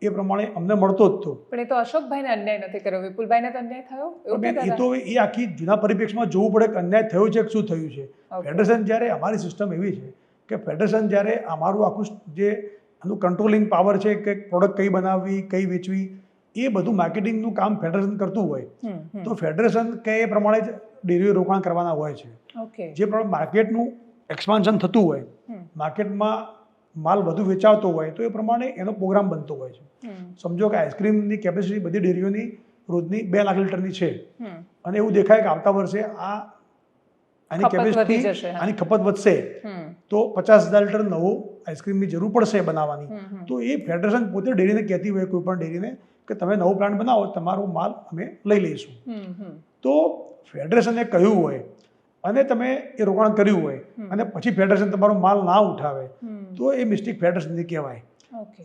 એ પ્રમાણે અમને મળતો જ હતો. પણ એ તો અશોકભાઈને અન્યાય નથી કર્યો, વિપુલભાઈને તો અન્યાય થયો એવું બેન, કહેતા એ તો એ આખી જૂના પરિપ્રેક્ષમાં જોવું પડે કે અન્યાય થયો છે કે શું થયું છે. Okay. ફેડરેશન જ્યારે અમારી સિસ્ટમ એવી છે કે ફેડરેશન જ્યારે અમારું આખું જે આનું કંટ્રોલિંગ પાવર છે કે પ્રોડક્ટ કઈ બનાવવી કઈ વેચવી એ બધું માર્કેટિંગનું કામ ફેડરેશન કરતું હોય તો ફેડરેશન કે એ પ્રમાણે જ ડેરીઓ રોકાણ કરવાના હોય છે. ઓકે. જે પ્રમાણે માર્કેટનું એક્સપાન્શન થતું હોય, માર્કેટમાં માલ વધુ વેચાતો હોય તો એ પ્રમાણે એનો પ્રોગ્રામ બનતો હોય છે. સમજો કે આઈસ્ક્રીમની કેપેસિટી બધી ડેરીઓની રોજની 2 લાખ લીટરની છે અને એવું દેખાય કે આવતા વર્ષે આની કેપેસિટી આની ખપત વધશે તો 50,000 લીટર નવો આઈસ્ક્રીમની જરૂર પડશે બનાવવાની. તો એ ફેડરેશન પોતે ડેરીને કહેતી હોય કોઈ પણ ડેરીને કે તમે નવો પ્લાન્ટ બનાવો, તમારો માલ અમે લઈ લઈશું. તો ફેડરેશને કહ્યું હોય અને તમે એ રોકાણ કર્યું હોય અને પછી ફેડરેશન તમારો માલ ના ઉઠાવે તો એ મિસ્ટેક ફેડરેશનની કહેવાય.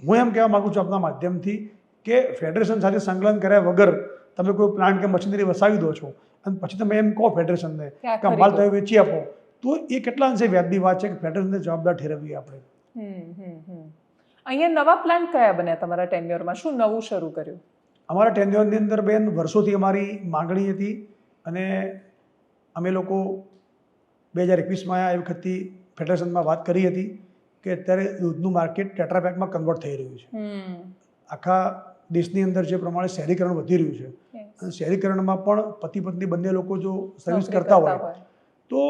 હું એમ કહેવા માગું છું આપના માધ્યમથી કે ફેડરેશન સાથે સંકલન કર્યા વગર તમે કોઈ પ્લાન્ટ કે મશીનરી વસાવી દો છો અને પછી તમે એમ કહો ફેડરેશનને કે માલ તમે વેચી આપો તો એ કેટલા અંશે વ્યાજબી વાત છે કે ફેડરેશનને જવાબદાર ઠેરવીએ આપણે. અહીંયા નવા પ્લાન્ટ કયા બન્યા તમારા ટેન્યુઅરમાં? શું નવું શરૂ કર્યું? અમારા ટેન્યુઅરની અંદર બેન વર્ષોથી અમારી માંગણી હતી અને અમે લોકો 2021માં આ વખતથી ફેડરેશનમાં વાત કરી હતી કે અત્યારે દૂધનું માર્કેટ ટેટ્રાપેકમાં કન્વર્ટ થઈ રહ્યું છે. આખા દેશની અંદર જે પ્રમાણે શહેરીકરણ વધી રહ્યું છે અને શહેરીકરણમાં પણ પતિ પત્ની બંને લોકો જો સર્વિસ કરતા હોય તો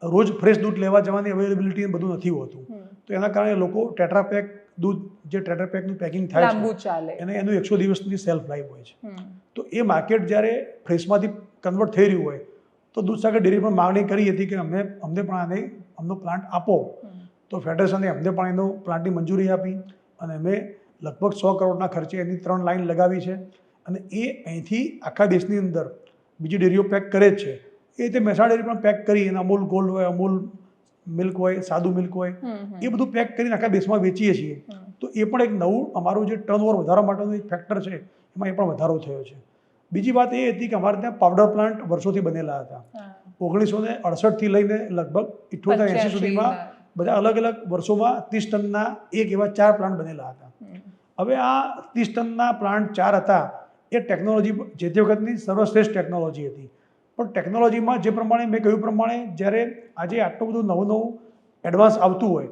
રોજ ફ્રેશ દૂધ લેવા જવાની અવેલેબિલિટી બધું નથી હોતું. તો એના કારણે લોકો ટેટ્રાપેક દૂધ જે ટેટ્રાપેકનું પેકિંગ થાય છે એને એનું 100 દિવસની સેલ્ફ લાઈફ હોય છે. તો એ માર્કેટ જ્યારે ફ્રેશમાંથી કન્વર્ટ થઈ રહ્યું હોય તો દૂધસાગર ડેરી પણ માગણી કરી હતી કે અમને પણ અમનો પ્લાન્ટ આપો. તો ફેડરેશને અમને પણ એનો પ્લાન્ટની મંજૂરી આપી અને અમે લગભગ 100 કરોડના ખર્ચે એની 3 લાઈન લગાવી છે અને એ અહીંથી આખા દેશની અંદર બીજી ડેરીઓ પેક કરે જ છે. એ રીતે મહેસાણા ડેરી પણ પેક કરી અને અમૂલ ગોલ્ડ હોય, અમૂલ મિલ્ક હોય, સાદું મિલ્ક હોય એ બધું પેક કરીને આખા દેશમાં વેચીએ છીએ. તો એ પણ એક નવું અમારું જે ટર્નઓવર વધારવા માટેનું એક ફેક્ટર છે એમાં એ પણ વધારો થયો છે. બીજી વાત એ હતી કે અમારે ત્યાં પાવડર પ્લાન્ટ વર્ષોથી બનેલા હતા. 1968થી લઈને લગભગ 78-80 સુધીમાં બધા અલગ અલગ વર્ષોમાં 30 ટનના એક એવા 4 પ્લાન્ટ બનેલા હતા. હવે આ 30 ટનના પ્લાન્ટ 4 હતા એ ટેકનોલોજી જે તે વખતની સર્વશ્રેષ્ઠ ટેકનોલોજી હતી. પણ ટેકનોલોજીમાં જે પ્રમાણે મેં કહ્યું પ્રમાણે જ્યારે આજે આટલું બધું નવું એડવાન્સ આવતું હોય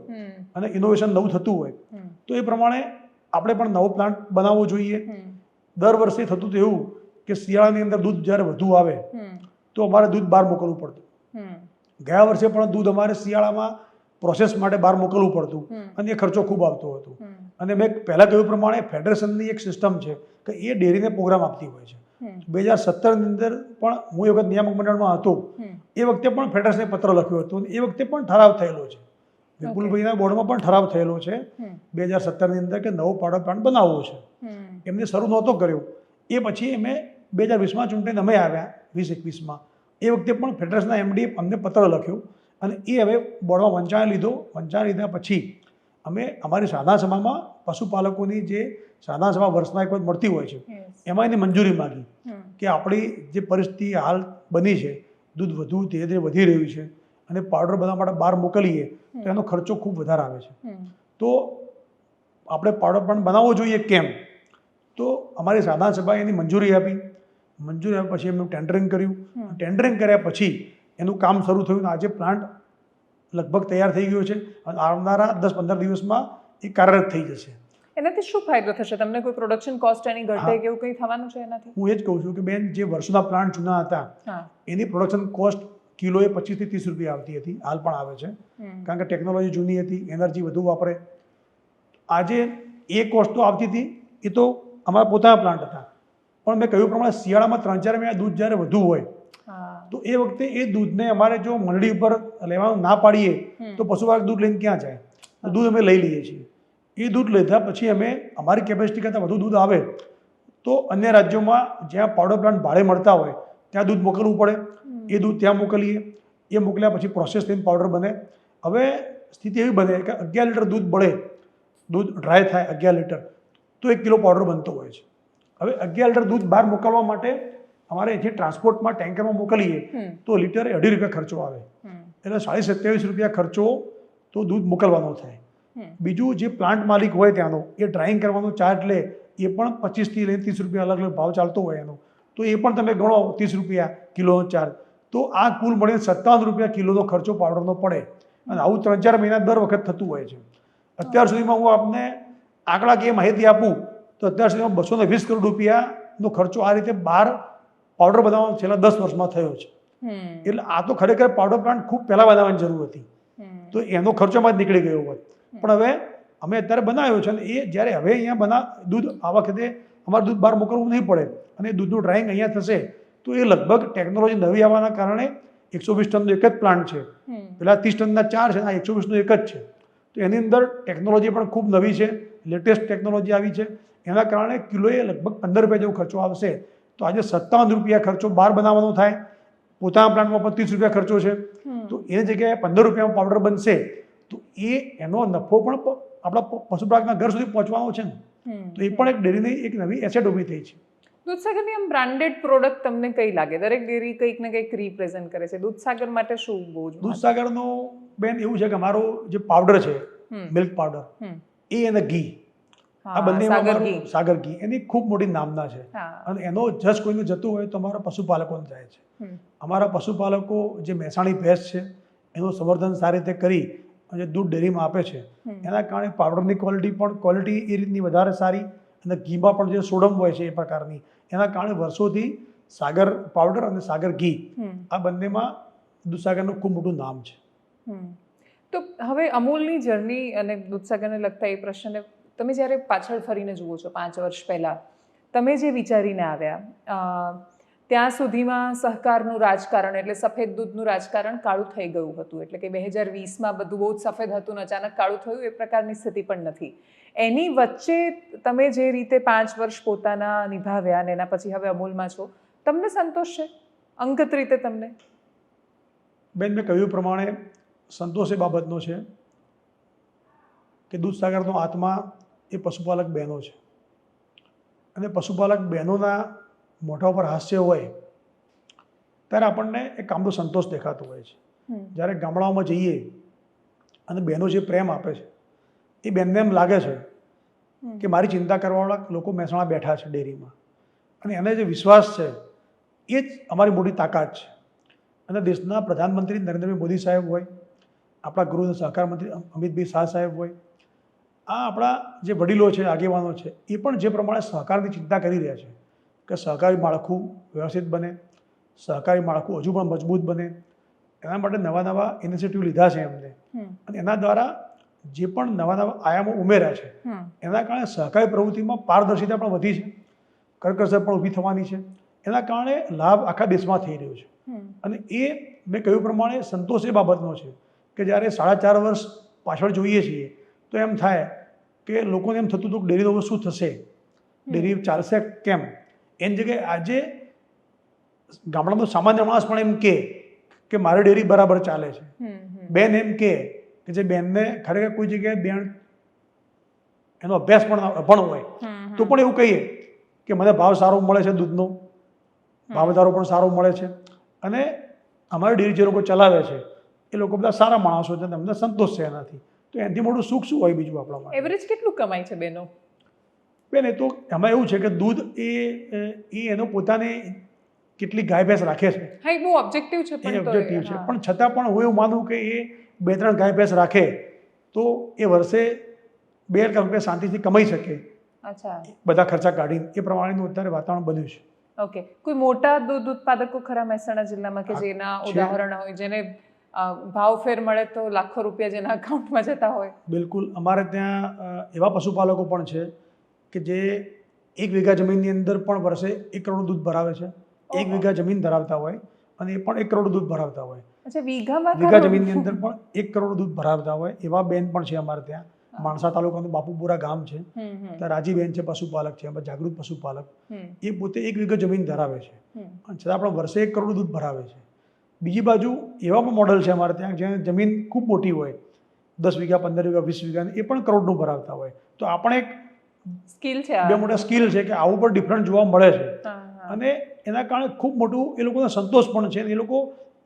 અને ઇનોવેશન નવું થતું હોય તો એ પ્રમાણે આપણે પણ નવો પ્લાન્ટ બનાવવો જોઈએ. દર વર્ષે થતું હતું એવું કે શિયાળાની અંદર દૂધ જ્યારે વધુ આવે તો અમારે દૂધ બહાર મોકલવું પડતું. ગયા વર્ષે પણ દૂધ અમારે શિયાળામાં પ્રોસેસ માટે બહાર મોકલવું પડતું અને એ ખર્ચો ખૂબ આવતો હતો. અને મેં પહેલાં કહ્યું પ્રમાણે ફેડરેશનની એક સિસ્ટમ છે કે એ ડેરીને પ્રોગ્રામ આપતી હોય છે. 2017ની અંદર પણ હું એ વખત નિયામક મંડળમાં હતો એ વખતે પણ ફેડરેશને પત્ર લખ્યો હતો અને એ વખતે પણ ઠરાવ થયેલો છે. વિપુલભાઈના બોર્ડમાં પણ ઠરાવ થયેલો છે 2017ની અંદર કે નવો પાવડર પ્લાન્ટ બનાવવો છે. એમને શરૂ નહોતો કર્યો. એ પછી અમે 2020માં ચૂંટણીને અમે આવ્યા 2021માં એ વખતે પણ ફેડરેશનના એમડીએ અમને પત્ર લખ્યો અને એ હવે બોર્ડમાં વંચાણ લીધો. વંચાણ લીધા પછી અમે અમારી સાધારણ સભામાં પશુપાલકોની જે સાધારણ સભા વર્ષમાં એક વખત મળતી હોય છે એમાં એની મંજૂરી માગી કે આપણી જે પરિસ્થિતિ હાલ બની છે, દૂધ વધુ ધીરે ધીરે વધી રહ્યું છે અને પાવડર બધા માટે બહાર મોકલીએ તો એનો ખર્ચો ખૂબ વધારે આવે છે. તો આપણે પાવડર પ્લાન્ટ બનાવવો જોઈએ કેમ? તો અમારી સાધારણ સભાએ એની મંજૂરી આપી. મંજૂરી આપ્યા પછી એમનું ટેન્ડરિંગ કર્યું. ટેન્ડરિંગ કર્યા પછી એનું કામ શરૂ થયું. આજે પ્લાન્ટ લગભગ તૈયાર થઈ ગયો છે અને આવનારા 10-15 દિવસમાં એ કાર્યરત થઈ જશે. એનાથી શું ફાયદો થશે તમને? કોઈ પ્રોડક્શન કોસ્ટ એની ઘટે કે એવું કંઈ થવાનું છે એનાથી? હું એ જ કહું છું કે બેન જે વર્ષોના પ્લાન્ટ જૂના હતા એની પ્રોડક્શન કોસ્ટ કિલોએ 25 થી 30 રૂપિયા આવતી હતી. હાલ પણ આવે છે કારણ કે ટેકનોલોજી જૂની હતી, એનર્જી વધુ વાપરે. આજે એ કોસ્ટ તો આવતી હતી, એ તો અમારા પોતાના પ્લાન્ટ હતા. પણ મેં કહ્યું પ્રમાણે શિયાળામાં 3-4 મહિના દૂધ જ્યારે વધુ હોય તો એ વખતે એ દૂધને અમારે જો મંડળી ઉપર લેવાનું ના પાડીએ તો પશુપાલક દૂધ લઈને ક્યાં જાય? દૂધ અમે લઈ લઈએ છીએ. એ દૂધ લીધા પછી અમે અમારી કેપેસિટી કરતાં વધુ દૂધ આવે તો અન્ય રાજ્યોમાં જ્યાં પાવડર પ્લાન્ટ ભાડે મળતા હોય ત્યાં દૂધ મોકલવું પડે. એ દૂધ ત્યાં મોકલીએ. એ મોકલ્યા પછી પ્રોસેસ થઈને પાવડર બને. હવે સ્થિતિ એવી બને કે 11 લીટર દૂધ બળે, દૂધ ડ્રાય થાય 11 લીટર તો 1 કિલો પાવડર બનતો હોય છે. હવે 11 લીટર દૂધ બહાર મોકલવા માટે અમારે અહીંથી ટ્રાન્સપોર્ટમાં ટેન્કરમાં મોકલીએ તો લીટરે 2.5 રૂપિયા ખર્ચો આવે. એટલે 27 રૂપિયા ખર્ચો તો દૂધ મોકલવાનો થાય. બીજું જે પ્લાન્ટ માલિક હોય ત્યાંનો એ ડ્રાઈંગ કરવાનો ચાર્જ લે એ પણ 25થી લઈને 30 રૂપિયા અલગ અલગ ભાવ ચાલતો હોય એનો, તો એ પણ તમે ગણો 30 રૂપિયા કિલોનો ચાર્જ, તો આ કુલ મળીને 57 રૂપિયા કિલોનો ખર્ચો પાવડરનો પડે. અને આવું 3-4 મહિના દર વખત થતું હોય છે. અત્યાર સુધીમાં હું આપને આંકડાકીય માહિતી આપું તો અત્યાર સુધીમાં 220 કરોડ રૂપિયાનો ખર્ચો આ રીતે 12 પાવડર બનાવવામાં છેલ્લા 10 વર્ષમાં થયો છે. એટલે આ તો ખરેખર પાવડર પ્લાન્ટ ખૂબ પહેલાં બનાવવાની જરૂર હતી, તો એનો ખર્ચોમાં જ નીકળી ગયો હોત. પણ હવે અમે અત્યારે બનાવ્યો છે, અને એ જ્યારે હવે અહીંયા દૂધ આ વખતે અમારે દૂધ બહાર મોકલવું નહીં પડે અને દૂધનું ડ્રાઇંગ અહીંયા થશે, તો એ લગભગ ટેકનોલોજી નવી આવવાના કારણે 120 ટનનો એક જ પ્લાન્ટ છે. પેલા 30 ટનના 4 છે, આ 120નો એક જ છે. તો એની અંદર ટેકનોલોજી પણ ખૂબ નવી છે, લેટેસ્ટ ટેકનોલોજી આવી છે. એના કારણે કિલોએ લગભગ 15 રૂપિયા જેવો ખર્ચો આવશે. તો આજે 57 રૂપિયા ખર્ચો બહાર બનાવવાનો થાય, પોતાના પ્લાન્ટમાં પણ 30 રૂપિયા ખર્ચો છે, તો એની જગ્યાએ 15 રૂપિયામાં પાવડર બનશે, તો એનો નફો પણ આપણા પશુપાલકના ઘર સુધી પહોંચવાનો છે ને. તો એ પણ એક ડેરીની એક નવી એસેટ ઊભી થઈ છે. દૂધસાગરની આમ બ્રાન્ડેડ પ્રોડક્ટ તમને કઈ લાગે? દરેક ડેરી કંઈક ને કંઈક રિપ્રેઝન્ટ કરે છે. દૂધસાગર માટે શું બહુ જ? દૂધસાગરનો બેન એવું છે કે અમારો જે પાવડર છે, મિલ્ક પાવડર, એ અને ઘી, આ બંને સાગર ઘી એની ખૂબ મોટી નામના છે. અને એનો જજ કોઈને જતું હોય તો અમારા પશુપાલકોને જાય છે. અમારા પશુપાલકો જે મહેસાણી ભેંસ છે એનું સંવર્ધન સારી રીતે કરી અને દૂધ ડેરીમાં આપે છે, એના કારણે પાવડરની ક્વોલિટી એ રીતની વધારે સારી, અને ઘીમાં પણ જે સોડમ હોય છે એ પ્રકારની, એના કારણે વર્ષોથી સાગર પાવડર અને સાગર ઘી આ બંનેમાં દૂધસાગરનું ખૂબ મોટું નામ છે. તો હવે અમૂલની જર્ની અને દૂધસાગરને લગતા એ પ્રશ્નને તમે જ્યારે પાછળ ફરીને જુઓ છો, 5 વર્ષ પહેલાં તમે જે વિચારીને આવ્યા ત્યાં સુધીમાં સહકારનું રાજકારણ એટલે સફેદ દૂધનું રાજકારણ કાળું થઈ ગયું હતું. એટલે કે 2020માં બધું બહુ જ સફેદ હતું ને અચાનક કાળું થયું, એ પ્રકારની સ્થિતિ પણ નથી. એની વચ્ચે તમે જે રીતે 5 વર્ષ પોતાના નિભાવ્યા અને એના પછી હવે અમૂલમાં છો, તમને સંતોષ છે અંગત રીતે? તમને બેન, મેં કહ્યું પ્રમાણે સંતોષ એ બાબતનો છે કે દૂધસાગરનો આત્મા એ પશુપાલક બહેનો છે, અને પશુપાલક બહેનોના મોઢા ઉપર હાસ્ય હોય ત્યારે આપણને એક કામનો સંતોષ દેખાતો હોય છે. જ્યારે ગામડાઓમાં જઈએ અને બહેનો જે પ્રેમ આપે છે, એ બેનને એમ લાગે છે કે મારી ચિંતા કરવાવાળા લોકો મહેસાણા બેઠા છે ડેરીમાં, અને એને જે વિશ્વાસ છે એ જ અમારી મોટી તાકાત છે. અને દેશના પ્રધાનમંત્રી નરેન્દ્રભાઈ મોદી સાહેબ હોય, આપણા ગૃહ અને સહકાર મંત્રી અમિતભાઈ શાહ સાહેબ હોય, આ આપણા જે વડીલો છે, આગેવાનો છે, એ પણ જે પ્રમાણે સહકારની ચિંતા કરી રહ્યા છે કે સહકારી માળખું વ્યવસ્થિત બને, સહકારી માળખું હજુ પણ મજબૂત બને, એના માટે નવા ઇનિશિયેટિવ લીધા છે એમને. અને એના દ્વારા જે પણ નવા આયામો ઉમેર્યા છે, એના કારણે સહકારી પ્રવૃત્તિમાં પારદર્શિતા પણ વધી છે, કરકસર પણ ઊભી થવાની છે. એના કારણે લાભ આખા દેશમાં થઈ રહ્યો છે. અને એ મેં કહ્યું પ્રમાણે સંતોષ એ બાબતનો છે કે જ્યારે 4.5 વર્ષ પાછળ જોઈએ છીએ તો એમ થાય કે લોકોને એમ થતું હતું કે ડેરીનો શું થશે, ડેરી ચાલશે કેમ. એની જગ્યાએ આજે ગામડાનો સામાન્ય માણસ પણ એમ કે મારી ડેરી બરાબર ચાલે છે. બેન એમ કે જે બેનને ખરેખર કોઈ જગ્યાએ બેન એનો અભ્યાસ પણ હોય તો પણ એવું કહીએ કે મને ભાવ સારો મળે છે, દૂધનો ભાવદારો પણ સારો મળે છે, અને અમારી ડેરી જે લોકો ચલાવે છે એ લોકો બધા સારા માણસો છે, અમને સંતોષ છે એનાથી. તો એનાથી મોટું સુખ શું હોય બીજું આપણા માટે? એવરેજ કેટલું કમાય છે બેનો? બેન, એ તો એમાં એવું છે કે દૂધ એ એનો પોતાની કેટલી ગાય ભેંસ રાખે છે, હા, એ બહુ ઓબ્જેક્ટિવ છે, પણ ઓબ્જેક્ટિવ છે. પણ છતાં પણ હું એવું માનું કે એ 2-3 ગાય ભેંસ રાખે તો એ વર્ષે 2 લાખ રૂપિયા શાંતિથી કમાઈ શકે. અચ્છા, બધા ખર્ચા કાઢીને. એ પ્રમાણેનું અત્યારે વાતાવરણ બન્યું છે. ઓકે. કોઈ મોટા દૂધ ઉત્પાદકો ખરા મહેસાણા જિલ્લામાં કે જેના ઉદાહરણ હોય, જેને ભાવ ફેર મળે તો લાખો રૂપિયા જેના અકાઉન્ટમાં જતા હોય? બિલકુલ. અમારે ત્યાં એવા પશુપાલકો પણ છે કે જે 1 વીઘા જમીનની અંદર પણ વર્ષે 1 કરોડ દૂધ ભરાવે છે. 1 વીઘા જમીન ધરાવતા હોય અને એ પણ 1 કરોડ દૂધ ભરાવતા હોય. અચ્છા, વીઘા જમીનની અંદર પણ 1 કરોડ દૂધ ભરાવતા હોય એવા બેન પણ છે અમારે ત્યાં. માણસા તાલુકાનું બાપુપુરા ગામ છે, ત્યાં રાજીબેન છે, પશુપાલક છે, જાગૃત પશુપાલક. એ પોતે 1 વીઘા જમીન ધરાવે છે, છતાં પણ વર્ષે 1 કરોડ દૂધ ભરાવે છે. બીજી બાજુ એવા પણ મોડલ છે અમારે ત્યાં જ્યાં જમીન ખૂબ મોટી હોય, 10 વીઘા, 15 વીઘા, 20 વીઘા, એ પણ કરોડનું ભરાવતા હોય. તો આ પણ એક સ્કિલ છે, બે મોટા સ્કિલ છે કે આવું પણ ડિફરન્ટ જોવા મળે છે. અને એના કારણે ખૂબ મોટું એ લોકોનો સંતોષ પણ છે. એ લોકો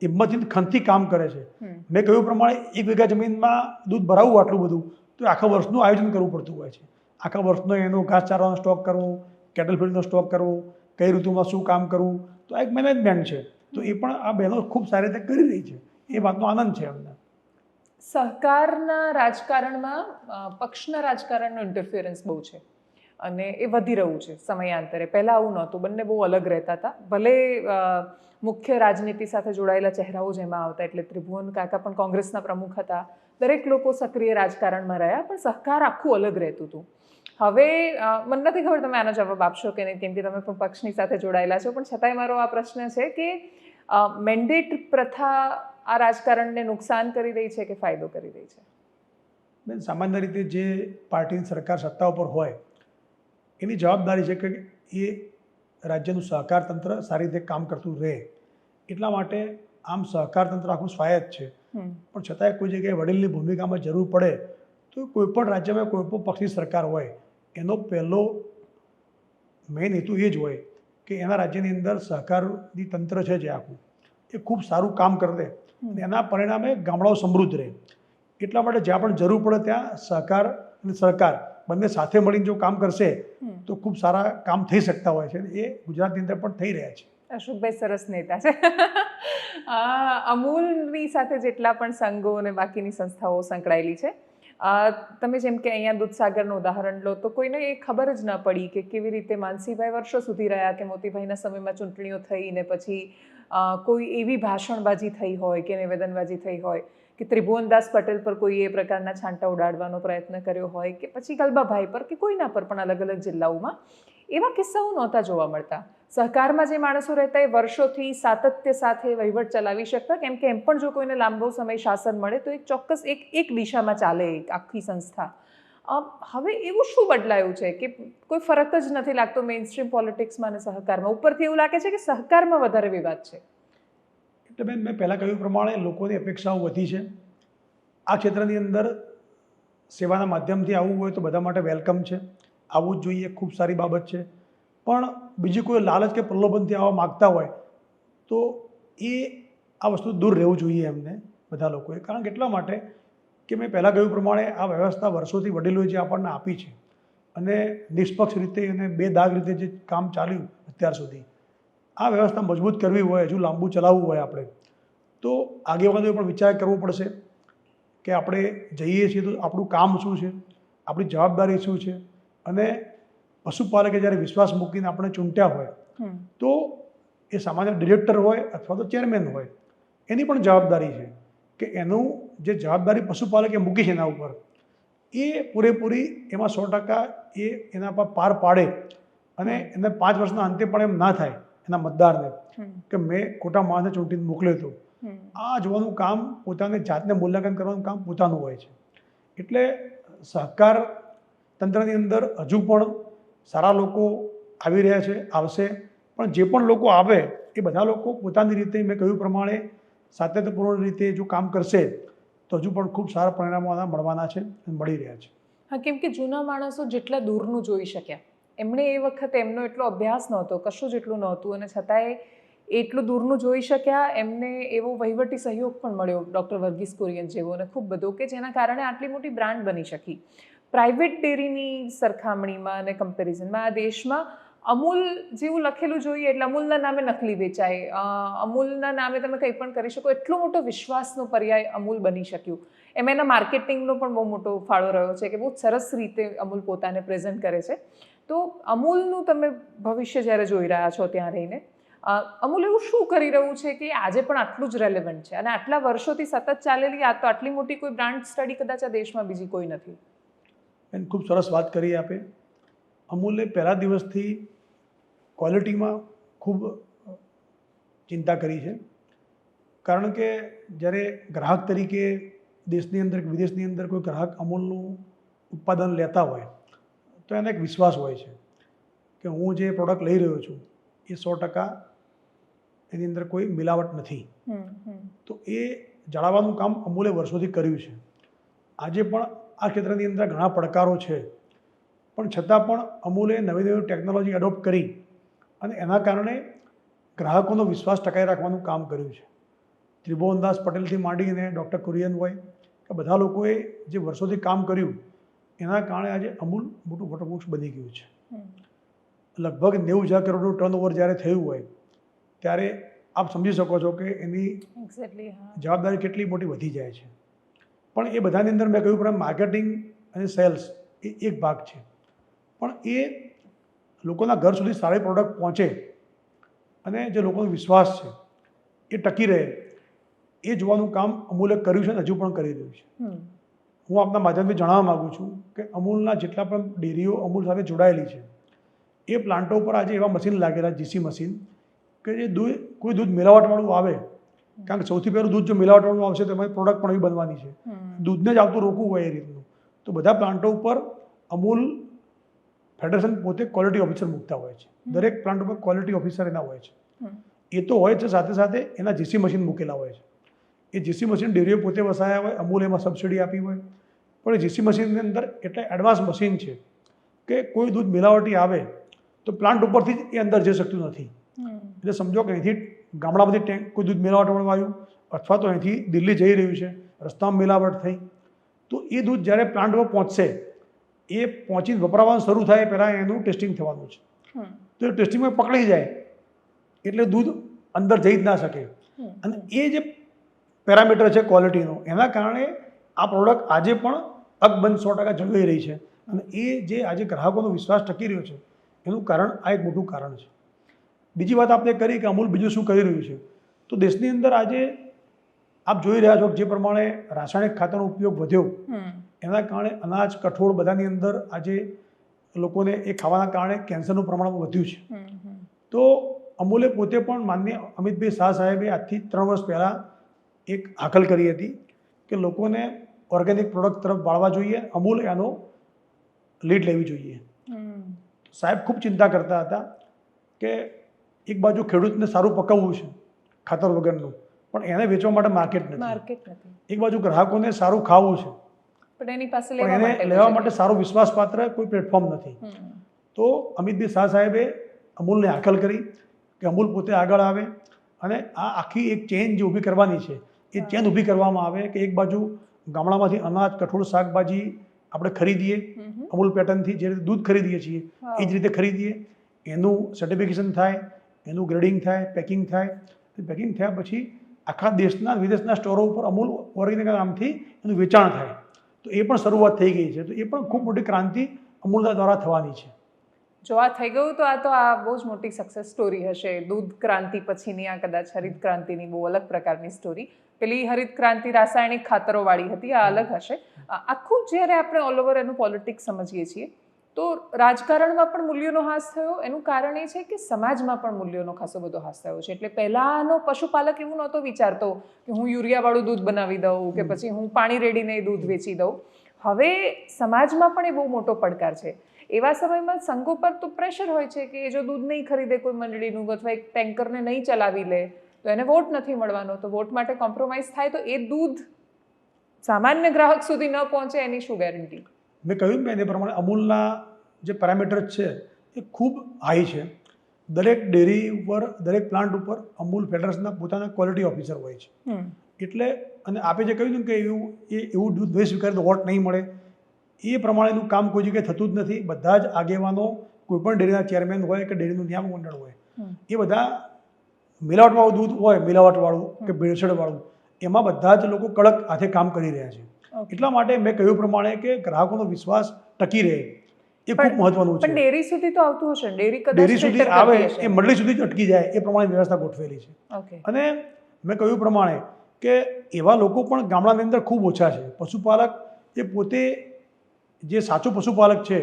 હિંમતથી ખંતથી કામ કરે છે. મેં કહ્યું પ્રમાણે 1 વીઘા જમીનમાં દૂધ ભરાવવું આટલું બધું તો આખા વર્ષનું આયોજન કરવું પડતું હોય છે. આખા વર્ષનો એનો ઘાસચારાનો સ્ટોક કરવો, કેટલ ફીડનો સ્ટોક કરવો, કઈ ઋતુમાં શું કામ કરવું, તો આ એક મેનેજમેન્ટ છે. તો એ પણ આ બહેનો ખૂબ સારી રીતે કરી રહી છે, એ વાતનો આનંદ છે અમને. સહકારના રાજકારણમાં પક્ષના રાજકારણનો ઇન્ટરફિયરન્સ બહુ છે અને એ વધી રહ્યું છે સમયાંતરે. પહેલાં આવું નહોતું, બંને બહુ અલગ રહેતા હતા. ભલે મુખ્ય રાજનીતિ સાથે જોડાયેલા ચહેરાઓ જેમાં આવતા, એટલે ત્રિભુવન કાકા પણ કોંગ્રેસના પ્રમુખ હતા, દરેક લોકો સક્રિય રાજકારણમાં રહ્યા, પણ સહકાર આખું અલગ રહેતું હતું. હવે મને નથી ખબર તમે આનો જવાબ આપશો કે નહીં, કેમ કે તમે પણ પક્ષની સાથે જોડાયેલા છો, પણ છતાંય મારો આ પ્રશ્ન છે કે મેન્ડેટ પ્રથા આ રાજકારણને નુકસાન કરી રહી છે કે ફાયદો કરી રહી છે? બેન, સામાન્ય રીતે જે પાર્ટીની સરકાર સત્તા ઉપર હોય એની જવાબદારી છે કે એ રાજ્યનું સહકાર તંત્ર સારી રીતે કામ કરતું રહે. એટલા માટે આમ સહકાર તંત્ર આખું સ્વાયત્ત છે, પણ છતાંય કોઈ જગ્યાએ વડીલની ભૂમિકામાં જરૂર પડે તો કોઈ પણ રાજ્યમાં કોઈ પણ પક્ષની સરકાર હોય એનો પહેલો મેઇન હેતુ એ જ હોય કે એના રાજ્યની અંદર સહકારની તંત્ર છે જે આખું એ ખૂબ સારું કામ કરે અને એના પરિણામે ગામડાઓ સમૃદ્ધ રહે. એટલા માટે જ્યાં પણ જરૂર પડે ત્યાં સહકાર અને સરકાર બંને સાથે મળીને જો કામ કરશે તો ખૂબ સારા કામ થઈ શકતા હોય છે. એ ગુજરાતની અંદર પણ થઈ રહ્યા છે. અશોકભાઈ સરસ નેતા છે. અમૂલની સાથે જેટલા પણ સંઘો અને બાકીની સંસ્થાઓ સંકળાયેલી છે, તમે જેમ કે અહીંયા દૂધસાગરનું ઉદાહરણ લો તો કોઈને એ ખબર જ ન પડી કે કેવી રીતે માનસીભાઈ વર્ષો સુધી રહ્યા, કે મોતીભાઈના સમયમાં ચૂંટણીઓ થઈ ને પછી કોઈ એવી ભાષણબાજી થઈ હોય કે નિવેદનબાજી થઈ હોય કે ત્રિભુવનદાસ પટેલ પર કોઈ એ પ્રકારના છાંટા ઉડાડવાનો પ્રયત્ન કર્યો હોય કે પછી ગલબાભાઈ પર કે કોઈના પર પણ અલગ અલગ જિલ્લાઓમાં એવા કિસ્સાઓ નહોતા જોવા મળતા. સહકારમાં જે માણસો રહેતા એ વર્ષોથી સાતત્ય સાથે વહીવટ ચલાવી શકતા, કેમ કે એમ પણ જો કોઈને લાંબો સમય શાસન મળે તો એક ચોક્કસ એક દિશામાં ચાલે આખી સંસ્થા. હવે એવું શું બદલાયું છે કે કોઈ ફરક જ નથી લાગતો મેઇન સ્ટ્રીમ પોલિટિક્સમાં અને સહકારમાં? ઉપરથી એવું લાગે છે કે સહકારમાં વધારે વિવાદ છે. એટલે બેન, મેં પહેલાં કહ્યું પ્રમાણે લોકોની અપેક્ષાઓ વધી છે. આ ક્ષેત્રની અંદર સેવાના માધ્યમથી આવવું હોય તો બધા માટે વેલકમ છે, આવવું જ જોઈએ, ખૂબ સારી બાબત છે. પણ બીજી કોઈ લાલચ કે પ્રલોભનથી આવવા માગતા હોય તો એ આ વસ્તુ દૂર રહેવું જોઈએ એમને બધા લોકોએ. કારણ કે એટલા માટે કે મેં પહેલાં કહ્યું પ્રમાણે આ વ્યવસ્થા વર્ષોથી વડીલોએ જે આપણને આપી છે અને નિષ્પક્ષ રીતે અને બેદાગ રીતે જે કામ ચાલ્યું અત્યાર સુધી, આ વ્યવસ્થા મજબૂત કરવી હોય, હજુ લાંબુ ચલાવવું હોય આપણે, તો આગેવાનોએ પણ વિચાર કરવો પડશે કે આપણે જઈએ છીએ તો આપણું કામ શું છે, આપણી જવાબદારી શું છે. અને પશુપાલકે જ્યારે વિશ્વાસ મૂકીને આપણે ચૂંટ્યા હોય તો એ સામાન્ય ડિરેક્ટર હોય અથવા તો ચેરમેન હોય, એની પણ જવાબદારી છે કે એનું જે જવાબદારી પશુપાલકે મૂકી છે એના ઉપર એ પૂરેપૂરી એમાં 100% એ એના પર પાર પાડે અને એને 5 વર્ષના અંતે પણ એમ ના થાય એના મતદારને કે મેં ખોટા માણસને ચૂંટીને મોકલ્યો હતો. આ જોવાનું કામ, પોતાને જાતને મૂલ્યાંકન કરવાનું કામ પોતાનું હોય છે. એટલે સહકાર તંત્રની અંદર હજુ પણ સારા લોકો આવી રહ્યા છે, આવશે, પણ જે પણ લોકો આવે એ બધા લોકો પોતાની રીતે મેં કહ્યું પ્રમાણે સાતત્યપૂર્ણ રીતે જો કામ કરશે તો હજુ પણ ખૂબ સારા પરિણામો આના મળવાના છે અને મળી રહ્યા છે. હા, કેમ કે જૂના માણસો જેટલા દૂરનું જોઈ શક્યા, એમણે એ વખતે એમનો એટલો અભ્યાસ નહોતો, કશું જેટલું નહોતું, અને છતાંય એટલું દૂરનું જોઈ શક્યા. એમને એવો વહીવટી સહયોગ પણ મળ્યો ડૉક્ટર વર્ગીસ કુરિયન જેવો અને ખૂબ બધો, કે જેના કારણે આટલી મોટી બ્રાન્ડ બની શકી. પ્રાઇવેટ ડેરીની સરખામણીમાં અને કમ્પેરિઝનમાં આ દેશમાં અમૂલ જેવું લખેલું જોઈએ એટલે અમૂલના નામે નકલી વેચાય, અમૂલના નામે તમે કંઈ પણ કરી શકો, એટલો મોટો વિશ્વાસનો પર્યાય અમૂલ બની શક્યું. એમ એના માર્કેટિંગનો પણ બહુ મોટો ફાળો રહ્યો છે કે બહુ સરસ રીતે અમૂલ પોતાને પ્રેઝન્ટ કરે છે. તો અમૂલનું તમે ભવિષ્ય જ્યારે જોઈ રહ્યા છો ત્યાં રહીને, અમૂલ એવું શું કરી રહ્યું છે કે આજે પણ આટલું જ રેલેવન્ટ છે અને આટલા વર્ષોથી સતત ચાલેલી આ તો આટલી મોટી કોઈ બ્રાન્ડ સ્ટડી કદાચ આ દેશમાં બીજી કોઈ નથી? એમ ખૂબ સરસ વાત કરી આપે. અમૂલે પહેલા દિવસથી ક્વોલિટીમાં ખૂબ ચિંતા કરી છે. કારણ કે જ્યારે ગ્રાહક તરીકે દેશની અંદર કે વિદેશની અંદર કોઈ ગ્રાહક અમૂલનું ઉત્પાદન લેતા હોય તો એને એક વિશ્વાસ હોય છે કે હું જે પ્રોડક્ટ લઈ રહ્યો છું એ 100% એની અંદર કોઈ મિલાવટ નથી. તો એ જાળવવાનું કામ અમૂલે વર્ષોથી કર્યું છે. આજે પણ આ ક્ષેત્રની અંદર ઘણા પડકારો છે, પણ છતાં પણ અમૂલે નવી નવી ટેકનોલોજી એડોપ્ટ કરી અને એના કારણે ગ્રાહકોનો વિશ્વાસ ટકાવી રાખવાનું કામ કર્યું છે. ત્રિભુવનદાસ પટેલથી માંડીને ડૉક્ટર કુરિયન હોય કે બધા લોકોએ જે વર્ષોથી કામ કર્યું એના કારણે આજે અમૂલ મોટું વોટરપ્રૂફ બની ગયું છે. લગભગ 90,000 કરોડનું ટર્નઓવર જ્યારે થયું હોય ત્યારે આપ સમજી શકો છો કે એની એક્ઝેક્ટલી જવાબદારી કેટલી મોટી વધી જાય છે. પણ એ બધાની અંદર મેં કહ્યું પ્રમાણે માર્કેટિંગ અને સેલ્સ એ એક ભાગ છે, પણ એ લોકોના ઘર સુધી સારી પ્રોડક્ટ પહોંચે અને જે લોકોનો વિશ્વાસ છે એ ટકી રહે એ જોવાનું કામ અમૂલે કર્યું છે અને હજુ પણ કરી રહ્યું છે. હું આપના માધ્યમથી જણાવવા માગું છું કે અમૂલના જેટલા પણ ડેરીઓ અમૂલ સાથે જોડાયેલી છે એ પ્લાન્ટો પર આજે એવા મશીન લાગેલા જીસી મશીન કે જે કોઈ દૂધ મિલાવટવાળું આવે, કારણ કે સૌથી પહેલું દૂધ જો મિલાવટવાળું આવશે તો એમાં પ્રોડક્ટ પણ એવી બનવાની છે, દૂધને જ આવતું રોકવું હોય એ રીતનું. તો બધા પ્લાન્ટો ઉપર અમૂલ ફેડરેશન પોતે ક્વોલિટી ઓફિસર મૂકતા હોય છે. દરેક પ્લાન્ટ ઉપર ક્વોલિટી ઓફિસર એના હોય છે. એ તો હોય છે, સાથે સાથે એના જીસી મશીન મૂકેલા હોય છે. એ જીસી મશીન ડેરીઓ પોતે વસાયા હોય, અમૂલ એમાં સબસિડી આપી હોય, પણ એ જીસી મશીનની અંદર એટલે એડવાન્સ મશીન છે કે કોઈ દૂધ મિલાવટી આવે તો પ્લાન્ટ ઉપરથી જ એ અંદર જઈ શકતું નથી. એટલે સમજો કે અહીંથી ગામડામાંથી ટેન્ક કોઈ દૂધ મિલાવટવાળું આવ્યું અથવા તો અહીંથી દિલ્હી જઈ રહ્યું છે, રસ્તામાં મિલાવટ થઈ, તો એ દૂધ જ્યારે પ્લાન્ટ પર પહોંચશે એ પહોંચીને વપરાવાનું શરૂ થાય પહેલાં એનું ટેસ્ટિંગ થવાનું છે. તો એ ટેસ્ટિંગમાં પકડાઈ જાય એટલે દૂધ અંદર જઈ જ ના શકે. અને એ જે પેરામીટર છે ક્વોલિટીનો, એના કારણે આ પ્રોડક્ટ આજે પણ અકબંધ 100% જળવાઈ રહી છે. અને એ જે આજે ગ્રાહકોનો વિશ્વાસ ટકી રહ્યો છે એનું કારણ આ એક મોટું કારણ છે. બીજી વાત આપણે કરી કે અમૂલ બીજું શું કરી રહ્યું છે, તો દેશની અંદર આજે આપ જોઈ રહ્યા છો જે પ્રમાણે રાસાયણિક ખાતરનો ઉપયોગ વધ્યો એના કારણે અનાજ, કઠોળ બધાની અંદર આજે લોકોને એ ખાવાના કારણે કેન્સરનું પ્રમાણ વધ્યું છે. તો અમૂલે પોતે પણ માનનીય અમિતભાઈ શાહ સાહેબે આજથી 3 વર્ષ પહેલાં એક હાકલ કરી હતી કે લોકોને ઓર્ગેનિક પ્રોડક્ટ તરફ વાળવા જોઈએ, અમૂલ એનો લીડ લેવી જોઈએ. સાહેબ ખૂબ ચિંતા કરતા હતા કે એક બાજુ ખેડૂતને સારું પકવવું છે ખાતર વગરનું, પણ એને વેચવા માટે માર્કેટ નથી. એક બાજુ ગ્રાહકોને સારું ખાવું છે પણ એની પાસે પણ એને લેવા માટે સારું વિશ્વાસપાત્ર કોઈ પ્લેટફોર્મ નથી. તો અમિતભાઈ શાહ સાહેબે અમૂલને હાકલ કરી કે અમૂલ પોતે આગળ આવે અને આ આખી એક ચેન જે ઊભી કરવાની છે એ ચેન ઊભી કરવામાં આવે કે એક બાજુ ગામડામાંથી અનાજ, કઠોળ, શાકભાજી આપણે ખરીદીએ અમૂલ પેટર્નથી, જે રીતે દૂધ ખરીદીએ છીએ એ જ રીતે ખરીદીએ, એનું સર્ટિફિકેશન થાય, એનું ગ્રેડિંગ થાય, પેકિંગ થાય. પેકિંગ થયા પછી આખા દેશના વિદેશના સ્ટોરો ઉપર અમૂલ ઓર્ગેનિક નામથી એનું વેચાણ થાય. તો એ પણ શરૂઆત થઈ ગઈ છે. તો એ પણ ખૂબ મોટી ક્રાંતિ અમૂલના દ્વારા થવાની છે. જો આ થઈ ગયું તો આ બહુ જ મોટી સક્સેસ સ્ટોરી હશે. દૂધ ક્રાંતિ પછીની આ કદાચ હરિત ક્રાંતિની બહુ અલગ પ્રકારની સ્ટોરી. પેલી હરિત ક્રાંતિ રાસાયણિક ખાતરોવાળી હતી, આ અલગ હશે. આખું જ્યારે આપણે ઓલ ઓવર એનું પોલિટિક્સ સમજીએ છીએ તો રાજકારણમાં પણ મૂલ્યોનો હાસ થયો. એનું કારણ એ છે કે સમાજમાં પણ મૂલ્યોનો ખાસો બધો હાસ થયો છે. એટલે પહેલાંનો પશુપાલક એવું નહોતો વિચારતો કે હું યુરિયાવાળું દૂધ બનાવી દઉં કે પછી હું પાણી રેડીને દૂધ વેચી દઉં. હવે સમાજમાં પણ એ બહુ મોટો પડકાર છે. એવા સમયમાં સંઘો પર તો પ્રેશર હોય છે કે જો દૂધ નહીં ખરીદે કોઈ મંડળીનું અથવા એક ટેન્કરને નહીં ચલાવી લે તો એને વોટ નથી મળવાનો. તો વોટ માટે કોમ્પ્રોમાઇઝ થાય તો એ દૂધ સામાન્ય ગ્રાહક સુધી ન પહોંચે એની શું ગેરંટી? મેં કહ્યું ને એ પ્રમાણે અમૂલના જે પેરામીટર્સ છે એ ખૂબ હાઈ છે. દરેક ડેરી ઉપર, દરેક પ્લાન્ટ ઉપર અમૂલ ફેડરેશનના પોતાના ક્વોલિટી ઓફિસર હોય છે. એટલે અને આપે જે કહ્યું ને કે એવું દૂધ નહીં સ્વીકારે તો વોટ નહીં મળે, એ પ્રમાણેનું કામ કોઈ જગ્યાએ થતું જ નથી. બધા જ આગેવાનો, કોઈ પણ ડેરીના ચેરમેન હોય કે ડેરીનું નિયામક મંડળ હોય, એ બધા મિલાવટવાળું દૂધ હોય, મિલાવટવાળું કે ભેળસેળવાળું, એમાં બધા જ લોકો કડક હાથે કામ કરી રહ્યા છે. એટલા માટે મેં કહ્યું પ્રમાણે કે ગ્રાહકોનો વિશ્વાસ ટકી રહે એ ખૂબ મહત્વનું છે. પણ ડેરી સુધી તો આવતું હશે, ડેરી સુધી આવે એ મંડળી સુધી જ અટકી જાય એ પ્રમાણે વ્યવસ્થા ગોઠવેલી છે. અને મેં કહ્યું પ્રમાણે કે એવા લોકો પણ ગામડાની અંદર ખૂબ ઓછા છે. પશુપાલક એ પોતે જે સાચો પશુપાલક છે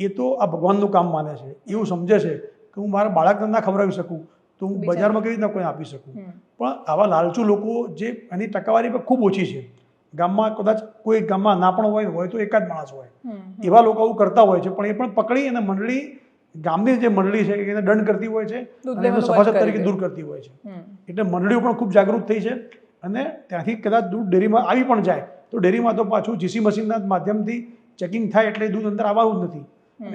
એ તો આ ભગવાનનું કામ માને છે, એવું સમજે છે કે હું મારા બાળકને ના ખવડાવી શકું તો હું બજારમાં કેવી રીતના કોઈ આપી શકું. પણ આવા લાલચુ લોકો જે એની ટકાવારી પણ ખૂબ ઓછી છે. ગામમાં કદાચ કોઈ ગામમાં ના પણ હોય તો એકાદ માણસ હોય, એવા લોકો આવું કરતા હોય છે. પણ એ પણ પકડી અને મંડળી, ગામની જે મંડળી છે એને દંડ કરતી હોય છે અને એનો સભાસદ તરીકે દૂર કરતી હોય છે. એટલે મંડળીઓ પણ ખૂબ જાગૃત થઈ છે અને ત્યાંથી કદાચ દૂધ ડેરીમાં આવી પણ જાય તો ડેરીમાં તો પાછું જીસી મશીનના માધ્યમથી ચેકિંગ થાય એટલે દૂધ અંદર આવવાનું જ નથી.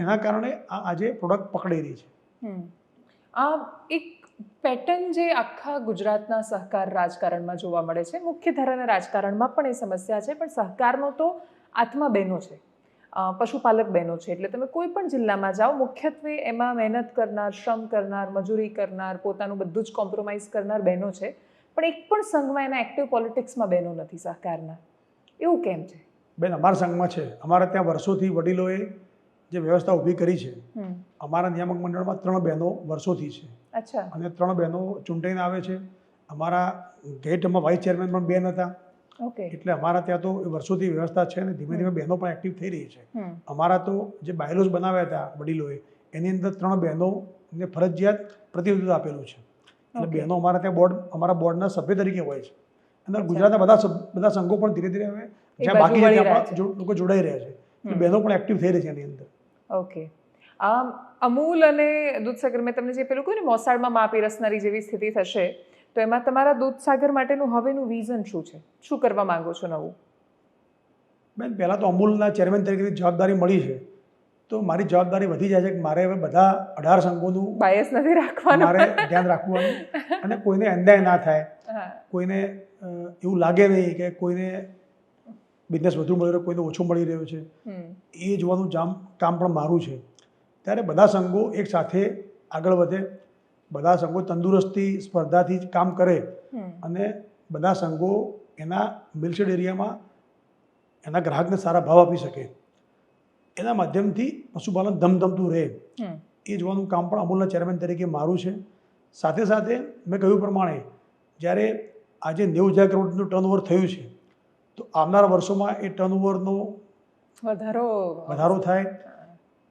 એના કારણે આ આજે પ્રોડક્ટ પકડાઈ રહી છે. આ એક પેટર્ન જે આખા ગુજરાતના સહકાર રાજકારણમાં જોવા મળે છે, મુખ્ય ધારાના રાજકારણમાં પણ એ સમસ્યા છે, પણ સહકારનો તો આત્મા બહેનો છે. પશુપાલક બહેનો છે. એટલે તમે કોઈ પણ જિલ્લામાં જાઓ, મુખ્યત્વે એમાં મહેનત કરનાર, શ્રમ કરનાર, મજૂરી કરનાર, પોતાનું બધું જ કોમ્પ્રોમાઇઝ કરનાર બહેનો છે. પણ એક પણ સંઘમાં એના એક્ટિવ પોલિટિક્સમાં બહેનો નથી સહકારના. એવું કેમ છે? બેન, અમારા સંઘમાં છે. અમારા ત્યાં વર્ષોથી વડીલોએ જે વ્યવસ્થા ઊભી કરી છે, અમારા નિયામક મંડળમાં 3 બહેનો વર્ષોથી છે. અચ્છા. અને 3 બહેનો ચૂંટાઈને આવે છે. અમારા ગેટમાં વાઇસ ચેરમેન પણ બેન હતા. ઓકે. એટલે અમારા ત્યાં તો વર્ષોથી વ્યવસ્થા છે ને ધીમે ધીમે બહેનો પણ એક્ટિવ થઈ રહી છે. અમારા તો જે બાયલોઝ બનાવ્યા હતા વડીલોએ, એની અંદર 3 બહેનોને ફરજિયાત પ્રતિનિધિત્વ આપેલું છે. એટલે બહેનો અમારા ત્યાં અમારા બોર્ડના સભ્ય તરીકે હોય છે. અને ગુજરાતના બધા સંઘો પણ ધીરે ધીરે હવે જ્યાં બાકી છે ત્યાં પણ લોકો જોડાઈ રહ્યા છે. એટલે બહેનો પણ એક્ટિવ થઈ રહી છે એની અંદર. ઓકે. અમૂલ અને દૂધસાગર, મેં તમને જે પેલું કહ્યું ને મોસાળમાં મા પીરસનારી જેવી સ્થિતિ થશે, તો એમાં તમારા દૂધસાગર માટેનું હવેનું વિઝન શું છે? શું કરવા માંગો છો નવું? બેન, પહેલાં તો અમૂલના ચેરમેન તરીકેની જવાબદારી મળી છે, તો મારી જવાબદારી વધી જાય છે કે મારે હવે બધા 18 સંઘોનું બાયસ નથી રાખવાનું, મારે ધ્યાન રાખવાનું. અને કોઈને અન્યાય ના થાય, કોઈને એવું લાગે નહીં કે કોઈને બિઝનેસ વધુ મળી રહ્યો, કોઈને ઓછું મળી રહ્યો છે, એ જોવાનું કામ પણ મારું છે. ત્યારે બધા સંઘો એક સાથે આગળ વધે, બધા સંઘો તંદુરસ્તી સ્પર્ધાથી જ કામ કરે અને બધા સંઘો એના મિલશેડ એરિયામાં એના ગ્રાહકને સારા ભાવ આપી શકે, એના માધ્યમથી પશુપાલન ધમધમતું રહે, એ જોવાનું કામ પણ અમૂલના ચેરમેન તરીકે મારું છે. સાથે સાથે મેં કહ્યું પ્રમાણે જ્યારે આજે 90,000 કરોડનું ટર્નઓવર થયું છે, તો આવનારા વર્ષોમાં એ ટર્નઓવરનો વધારો થાય,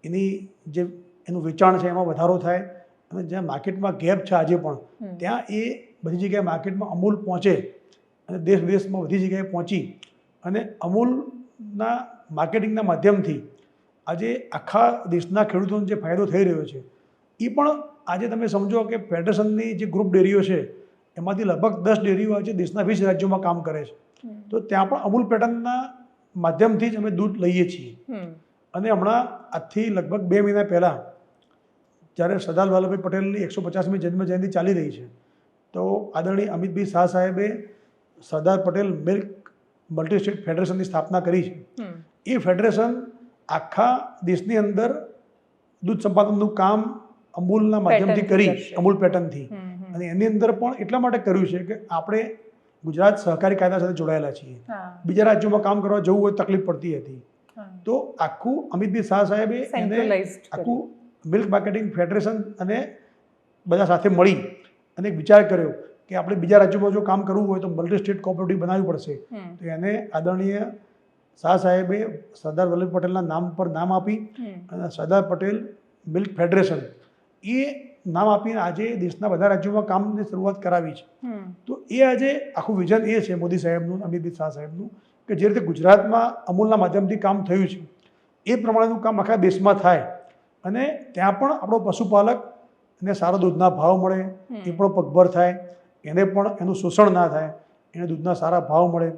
એનું વેચાણ છે એમાં વધારો થાય, અને જ્યાં માર્કેટમાં ગેપ છે આજે પણ ત્યાં એ બધી જગ્યાએ માર્કેટમાં અમૂલ પહોંચે અને દેશ વિદેશમાં બધી જગ્યાએ પહોંચી અને અમૂલના માર્કેટિંગના માધ્યમથી આજે આખા દેશના ખેડૂતોને જે ફાયદો થઈ રહ્યો છે, એ પણ આજે તમે સમજો કે ફેડરેશનની જે ગ્રુપ ડેરીઓ છે એમાંથી લગભગ 10 ડેરીઓ આજે દેશના 20 રાજ્યોમાં કામ કરે છે. તો ત્યાં પણ અમૂલ પેટર્નના માધ્યમથી જ અમે દૂધ લઈએ છીએ. અને હમણાં આજથી લગભગ 2 મહિના પહેલાં જ્યારે સરદાર વલ્લભભાઈ પટેલની 150મી જન્મજયંતિ ચાલી રહી છે, તો આદરણીય અમિતભાઈ શાહ સાહેબે Sardar Patel milk multi state ફેડરેશનની સ્થાપના કરી છે. એ ફેડરેશન આખા દેશની અંદર દૂધ સંપાદનનું કામ અમૂલના માધ્યમથી કરી, અમૂલ પેટર્નથી. અને એની અંદર પણ એટલા માટે કર્યું છે કે આપણે ગુજરાત સહકારી કાયદા સાથે જોડાયેલા છીએ. બીજા રાજ્યોમાં કામ કરવા જવું હોય તકલીફ પડતી હતી, તો આખું અમિતભાઈ શાહ સાહેબે એને આખું મિલ્ક માર્કેટિંગ ફેડરેશન અને બધા સાથે મળી અને એક વિચાર કર્યો કે આપણે બીજા રાજ્યોમાં જો કામ કરવું હોય તો મલ્ટી સ્ટેટ કોઓપરેટિવ બનાવવી પડશે. તો એને આદરણીય શાહ સાહેબે સરદાર વલ્લભ પટેલના નામ પર નામ આપી અને સરદાર પટેલ મિલ્ક ફેડરેશન એ નામ આપીને આજે દેશના બધા રાજ્યોમાં કામની શરૂઆત કરાવી છે. તો એ આજે આખું વિઝન એ છે મોદી સાહેબનું, અમિતભાઈ શાહ સાહેબનું, કે જે રીતે ગુજરાતમાં અમૂલના માધ્યમથી કામ થયું છે એ પ્રમાણેનું કામ આખા દેશમાં થાય અને ત્યાં પણ આપણો પશુપાલકને સારા દૂધના ભાવ મળે, એ પણ પગભર થાય, એને પણ એનું શોષણ ના થાય, એને દૂધના સારા ભાવ મળે,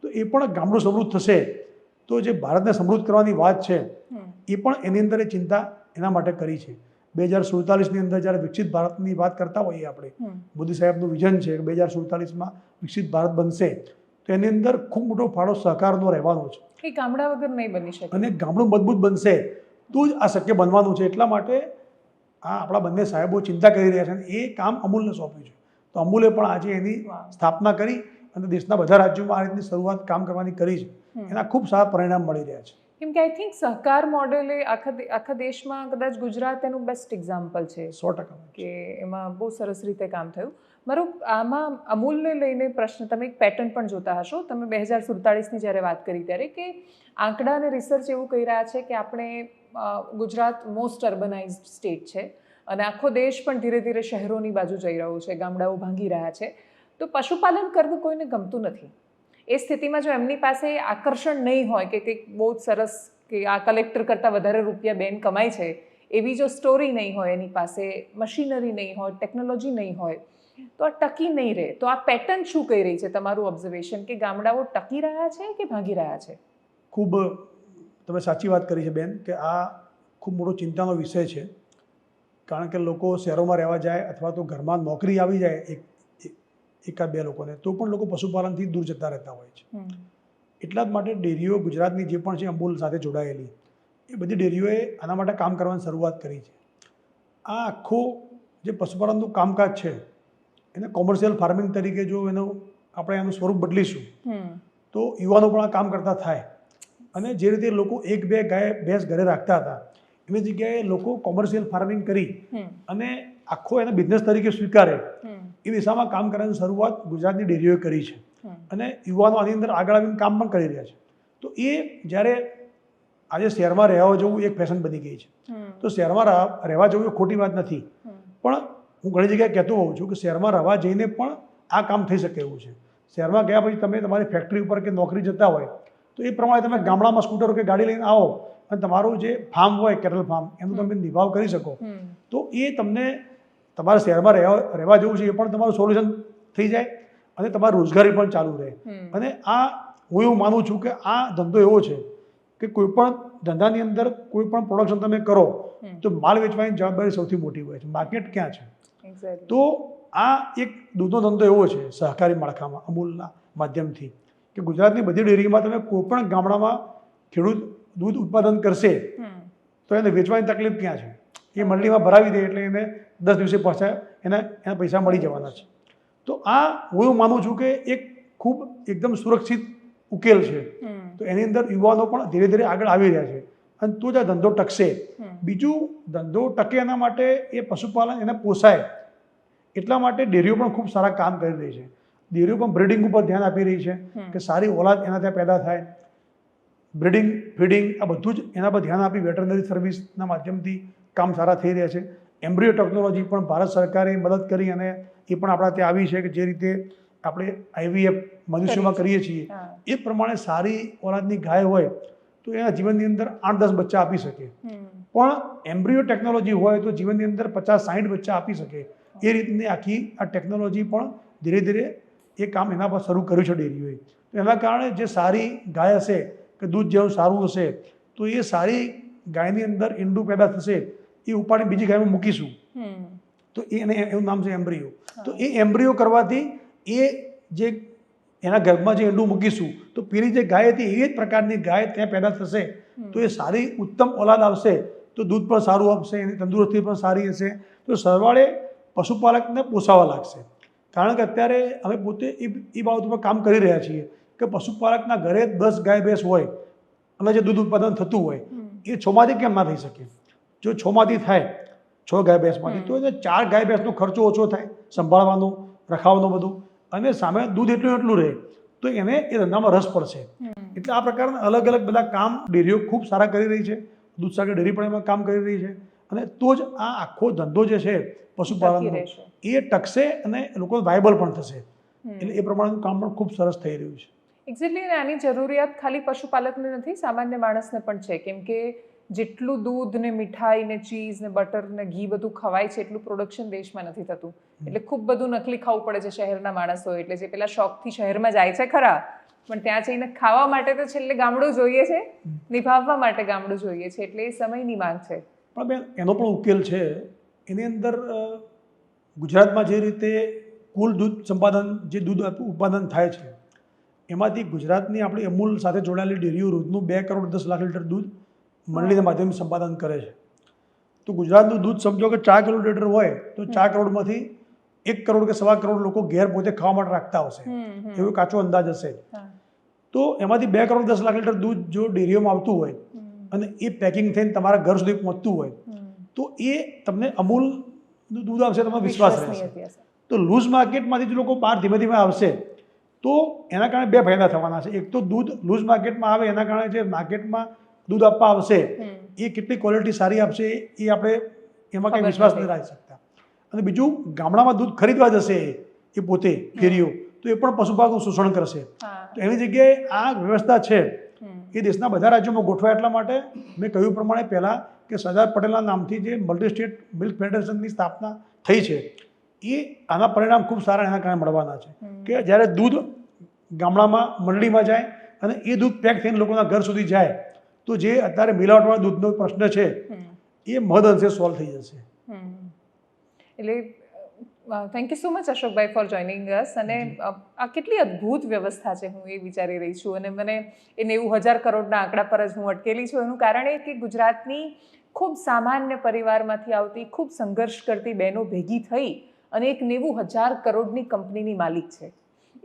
તો એ પણ ગામડું સમૃદ્ધ થશે. તો જે ભારતને સમૃદ્ધ કરવાની વાત છે એ પણ એની અંદર એ ચિંતા એના માટે કરી છે. 2047ની અંદર જ્યારે વિકસિત ભારતની વાત કરતા હોઈએ આપણે, મોદી સાહેબનું વિઝન છે કે 2047માં વિકસિત ભારત બનશે, તો એની અંદર ખૂબ મોટો ફાળો સહકારનો રહેવાનો છે. એ ગામડા વગર નહીં બની શકે અને ગામડું મજબૂત બનશે તો જ આ શક્ય બનવાનું છે. એટલા માટે આ આપણા બંને સાહેબો ચિંતા કરી રહ્યા છે અને એ કામ અમૂલને સોંપ્યું છે. તો અમૂલે પણ આજે એની સ્થાપના કરી અને દેશના બધા રાજ્યોમાં આ રીતની શરૂઆત કામ કરવાની કરી છે. એના ખૂબ સારા પરિણામ મળી રહ્યા છે. કેમ કે આઈ થિંક સહકાર મોડેલ એ આખા દેશમાં કદાચ ગુજરાત એનું બેસ્ટ એક્ઝામ્પલ છે. 100% કે એમાં બહુ સરસ રીતે કામ થયું. મારો આમાં અમૂલને લઈને પ્રશ્ન, તમે એક પેટર્ન પણ જોતા હશો. તમે 2047ની જ્યારે વાત કરી ત્યારે કે આંકડા અને રિસર્ચ એવું કહી રહ્યા છે કે આપણે ગુજરાત મોસ્ટ અર્બનાઇઝડ સ્ટેટ છે અને આખો દેશ પણ ધીરે ધીરે શહેરોની બાજુ જઈ રહ્યો છે, ગામડાઓ ભાંગી રહ્યા છે. તો પશુપાલન કરવું કોઈને ગમતું નથી. એ સ્થિતિમાં જો એમની પાસે આકર્ષણ નહીં હોય કે કંઈક બહુ જ સરસ કે આ કલેક્ટર કરતાં વધારે રૂપિયા બેન કમાય છે એવી જો સ્ટોરી નહીં હોય, એની પાસે મશીનરી નહીં હોય, ટેકનોલોજી નહીં હોય, તો આ ટકી નહીં રહે. તો આ પેટર્ન શું કહી રહી છે તમારું ઓબ્ઝર્વેશન, કે ગામડાઓ ટકી રહ્યા છે કે ભાગી રહ્યા છે? ખૂબ તમે સાચી વાત કરી છે બેન, કે આ ખૂબ મોટો ચિંતાનો વિષય છે. કારણ કે લોકો શહેરોમાં રહેવા જાય અથવા તો ઘરમાં નોકરી આવી જાય એકાદ બે લોકોને, તો પણ લોકો પશુપાલનથી દૂર જતા રહેતા હોય છે. એટલા જ માટે ડેરીઓ ગુજરાતની જે પણ છે અમૂલ સાથે જોડાયેલી, એ બધી ડેરીઓએ આના માટે કામ કરવાની શરૂઆત કરી છે. આ આખું જે પશુપાલનનું કામકાજ છે એને કોમર્શિયલ ફાર્મિંગ તરીકે જો આપણે એનું સ્વરૂપ બદલીશું તો યુવાનો પણ આ કામ કરતા થાય. અને જે રીતે લોકો 1-2 ગાય ભેંસ ઘરે રાખતા હતા એની જગ્યાએ લોકો કોમર્શિયલ ફાર્મિંગ કરી અને આખો એને બિઝનેસ તરીકે સ્વીકારે એ દિશામાં કામ કરવાની શરૂઆત ગુજરાતની ડેરીઓએ કરી છે. અને યુવાનો આની અંદર આગળ આવીને કામ પણ કરી રહ્યા છે. તો એ જ્યારે આજે શહેરમાં રહેવા જવું એક ફેશન બની ગઈ છે. તો શહેરમાં રહેવા જવું એ ખોટી વાત નથી, પણ હું ઘણી જગ્યાએ કહેતો હોઉં છું કે શહેરમાં રહેવા જઈને પણ આ કામ થઈ શકે એવું છે. શહેરમાં ગયા પછી તમે તમારી ફેક્ટરી ઉપર કે નોકરી જતા હોય તો એ પ્રમાણે તમે ગામડામાં સ્કૂટર કે ગાડી લઈને આવો અને તમારું જે ફાર્મ હોય કેટલ ફાર્મ એનો તમે નિભાવ કરી શકો તો એ તમને તમારા શહેરમાં રહેવા જવું છે એ પણ તમારું સોલ્યુશન થઈ જાય અને તમારી રોજગારી પણ ચાલુ રહે. અને આ હું એવું માનું છું કે આ ધંધો એવો છે કે કોઈ પણ ધંધાની અંદર કોઈ પણ પ્રોડક્શન તમે કરો તો માલ વેચવાની જવાબદારી સૌથી મોટી હોય છે. માર્કેટ ક્યાં છે? તો આ એક દૂધનો ધંધો એવો છે સહકારી માળખામાં અમૂલના માધ્યમથી કે ગુજરાતની બધી ડેરીમાં તમે કોઈ પણ ગામડામાં ખેડૂત દૂધ ઉત્પાદન કરશે તો એને વેચવાની તકલીફ ક્યાં છે? એ મંડળીમાં ભરાવી દે એટલે એને 10 દિવસે પાછા એના પૈસા મળી જવાના છે. તો આ હું એવું માનું છું કે એક ખૂબ એકદમ સુરક્ષિત ઉકેલ છે. તો એની અંદર યુવાનો પણ ધીરે ધીરે આગળ આવી રહ્યા છે અને તો જ આ ધંધો ટકશે. બીજું ધંધો ટકે એના માટે એ પશુપાલન એને પોસાય એટલા માટે ડેરીઓ પણ ખૂબ સારા કામ કરી રહી છે. ડેરીઓ પણ બ્રીડિંગ ઉપર ધ્યાન આપી રહી છે કે સારી ઓલાદ એના ત્યાં પેદા થાય. બ્રીડિંગ ફીડિંગ આ બધું જ એના પર ધ્યાન આપી વેટરનરી સર્વિસના માધ્યમથી કામ સારા થઈ રહ્યા છે. એમ્બ્રિયો ટેકનોલોજી પણ ભારત સરકારે મદદ કરી અને એ પણ આપણા ત્યાં આવી છે કે જે રીતે આપણે IVF મનુષ્યોમાં કરીએ છીએ એ પ્રમાણે સારી ઓલાદની ગાય હોય તો એના જીવનની અંદર 8-10 બચ્ચા આપી શકે. પણ એમ્બ્રિયો ટેકનોલોજી હોય તો જીવનની અંદર 50-60 બચ્ચા આપી શકે. એ રીતની આખી આ ટેકનોલોજી પણ ધીરે ધીરે એ કામ એના પર શરૂ કર્યું છે ડેરીઓએ. તો એના કારણે જે સારી ગાય હશે કે દૂધ જેવું સારું હશે તો એ સારી ગાયની અંદર ઈંડું પેદા થશે એ ઉપાડી બીજી ગાયમાં મૂકીશું તો એનું નામ છે એમ્બ્રિયો. તો એ એમ્બ્રિયો કરવાથી એ જે એના ગર્ભમાં જે ઈંડું મૂકીશું તો પેલી જે ગાય હતી એ જ પ્રકારની ગાય ત્યાં પેદા થશે તો એ સારી ઉત્તમ ઓલાદ આવશે તો દૂધ પણ સારું આપશે, એની તંદુરસ્તી પણ સારી હશે. તો સરવાળે પશુપાલકને પોસાવા લાગશે. કારણ કે અત્યારે અમે પોતે એ બાબત ઉપર કામ કરી રહ્યા છીએ કે પશુપાલકના ઘરે 10 ગાય ભેંસ હોય અને જે દૂધ ઉત્પાદન થતું હોય એ 6માંથી કેમ ના થઈ શકે? જો 6માંથી થાય 6 ગાય ભેંસમાંથી તો એને 4 ગાય ભેંસનો ખર્ચો ઓછો થાય સંભાળવાનો, રખાવવાનો બધું, અને સામે દૂધ એટલું રહે તો એને એ ધંધામાં રસ પડશે. એટલે આ પ્રકારના અલગ અલગ બધા કામ ડેરીઓ ખૂબ સારા કરી રહી છે. દૂધસાગર ડેરી પણ એમાં કામ કરી રહી છે અને તો જ આ આખો ધંધો જે છે પશુપાલનનો એ ટકશે અને લોકો વાયબલ પણ થશે. એટલે એ પ્રમાણેનું કામ પણ ખૂબ સરસ થઈ રહ્યું છે. એક્ઝેક્ટલી. અને આની જરૂરિયાત ખાલી પશુપાલકને નથી, સામાન્ય માણસને પણ છે. કેમ કે જેટલું દૂધ ને મીઠાઈ ને ચીઝ ને બટર ને ઘી બધું ખવાય છે એટલું પ્રોડક્શન દેશમાં નથી થતું. એટલે ખૂબ બધું નકલી ખાવું પડે છે શહેરના માણસો. એટલે જે પેલા શોખથી શહેરમાં જાય છે ખરા, પણ ત્યાં જઈને ખાવા માટે તો છેલ્લે ગામડું જોઈએ છે, નિભાવવા માટે ગામડું જોઈએ છે. એટલે એ સમયની માંગ છે. પણ બેન એનો પણ ઉકેલ છે. એની અંદર ગુજરાતમાં જે રીતે કુલ દૂધ સંપાદન જે દૂધ ઉત્પાદન થાય છે એમાંથી ગુજરાતની આપણી અમૂલ સાથે જોડાયેલી ડેરીઓ રોજનું 2 કરોડ 10 લાખ લીટર દૂધ મંડળીના માધ્યમથી સંપાદન કરે છે. તો ગુજરાતનું દૂધ સમજો કે 4 કરોડ લીટર હોય તો 4 કરોડમાંથી 1 કરોડ કે 1.25 કરોડ લોકો ઘેર પોતે ખાવા માટે રાખતા હશે, એવો કાચો અંદાજ હશે. તો એમાંથી 2 કરોડ 10 લાખ લીટર દૂધ જો ડેરીઓમાં આવતું હોય અને એ પેકિંગ થઈને તમારા ઘર સુધી પહોંચતું હોય તો એ તમને અમૂલનું દૂધ આવશે, તમને વિશ્વાસ રહેશે. તો લૂઝ માર્કેટમાંથી જ લોકો બહાર ધીમે ધીમે આવશે તો એના કારણે 2 ફાયદા થવાના છે. એક તો દૂધ લૂઝ માર્કેટમાં આવે એના કારણે જે માર્કેટમાં દૂધ આપવા આવશે એ કેટલી ક્વોલિટી સારી આપશે એ આપણે એમાં કંઈ વિશ્વાસ નથી રાખી શકતા. અને બીજું ગામડામાં દૂધ ખરીદવા જશે એ પોતે ફેરીઓ તો એ પણ પશુપાલકનું શોષણ કરશે. તો એની જગ્યાએ આ વ્યવસ્થા છે એ દેશના બધા રાજ્યોમાં ગોઠવાય. એટલા માટે મેં કહ્યું પ્રમાણે પહેલાં કે સરદાર પટેલના નામથી જે મલ્ટી સ્ટેટ મિલ્ક ફેડરેશનની સ્થાપના થઈ છે એ આના પરિણામ ખૂબ સારા એના કારણે મળવાના છે. કે જ્યારે દૂધ ગામડામાં મંડળીમાં જાય અને એ દૂધ પેક થઈને લોકોના ઘર સુધી જાય તો જે અત્યારે મિલાવટવાળા દૂધનો પ્રશ્ન છે એ મહદઅંશે સોલ્વ થઈ જશે. એટલે thank you so much Ashokbhai four joining અસ. અને આ કેટલી અદ્ભુત વ્યવસ્થા છે, હું એ વિચારી રહી છું. અને મને એ 90,000 કરોડના આંકડા પર જ હું અટકેલી છું. એનું કારણ એ કે ગુજરાતની ખૂબ સામાન્ય પરિવારમાંથી આવતી ખૂબ સંઘર્ષ કરતી બહેનો ભેગી થઈ અને એક 90,000 કરોડની કંપનીની માલિક છે.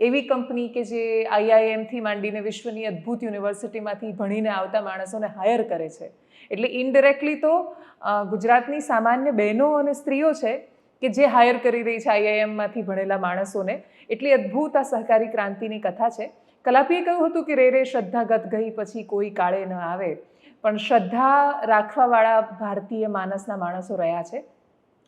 એવી કંપની કે જે IIMથી માંડીને વિશ્વની અદ્ભુત યુનિવર્સિટીમાંથી ભણીને આવતા માણસોને હાયર કરે છે. એટલે ઇનડિરેક્ટલી તો ગુજરાતની સામાન્ય બહેનો અને સ્ત્રીઓ છે કે જે હાયર કરી રહી છે IIMમાંથી ભણેલા માણસોને. એટલી અદ્ભુત આ સહકારી ક્રાંતિની કથા છે. કલાપીએ કહ્યું હતું કે રે રે શ્રદ્ધા ગત ગઈ પછી કોઈ કાળે ન આવે, પણ શ્રદ્ધા રાખવાવાળા ભારતીય માનસના માણસો રહ્યા છે.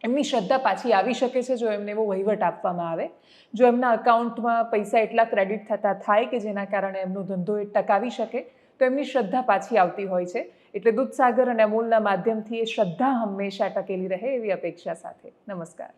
એમની શ્રદ્ધા પાછી આવી શકે છે જો એમને એવો વહીવટ આપવામાં આવે, જો એમના અકાઉન્ટમાં પૈસા એટલા ક્રેડિટ થતા થાય કે જેના કારણે એમનો ધંધો એ ટકાવી શકે, તો એમની શ્રદ્ધા પાછી આવતી હોય છે. એટલે દૂધસાગર અને અમૂલના માધ્યમથી એ શ્રદ્ધા હંમેશા ટકેલી રહે એવી અપેક્ષા સાથે. નમસ્કાર.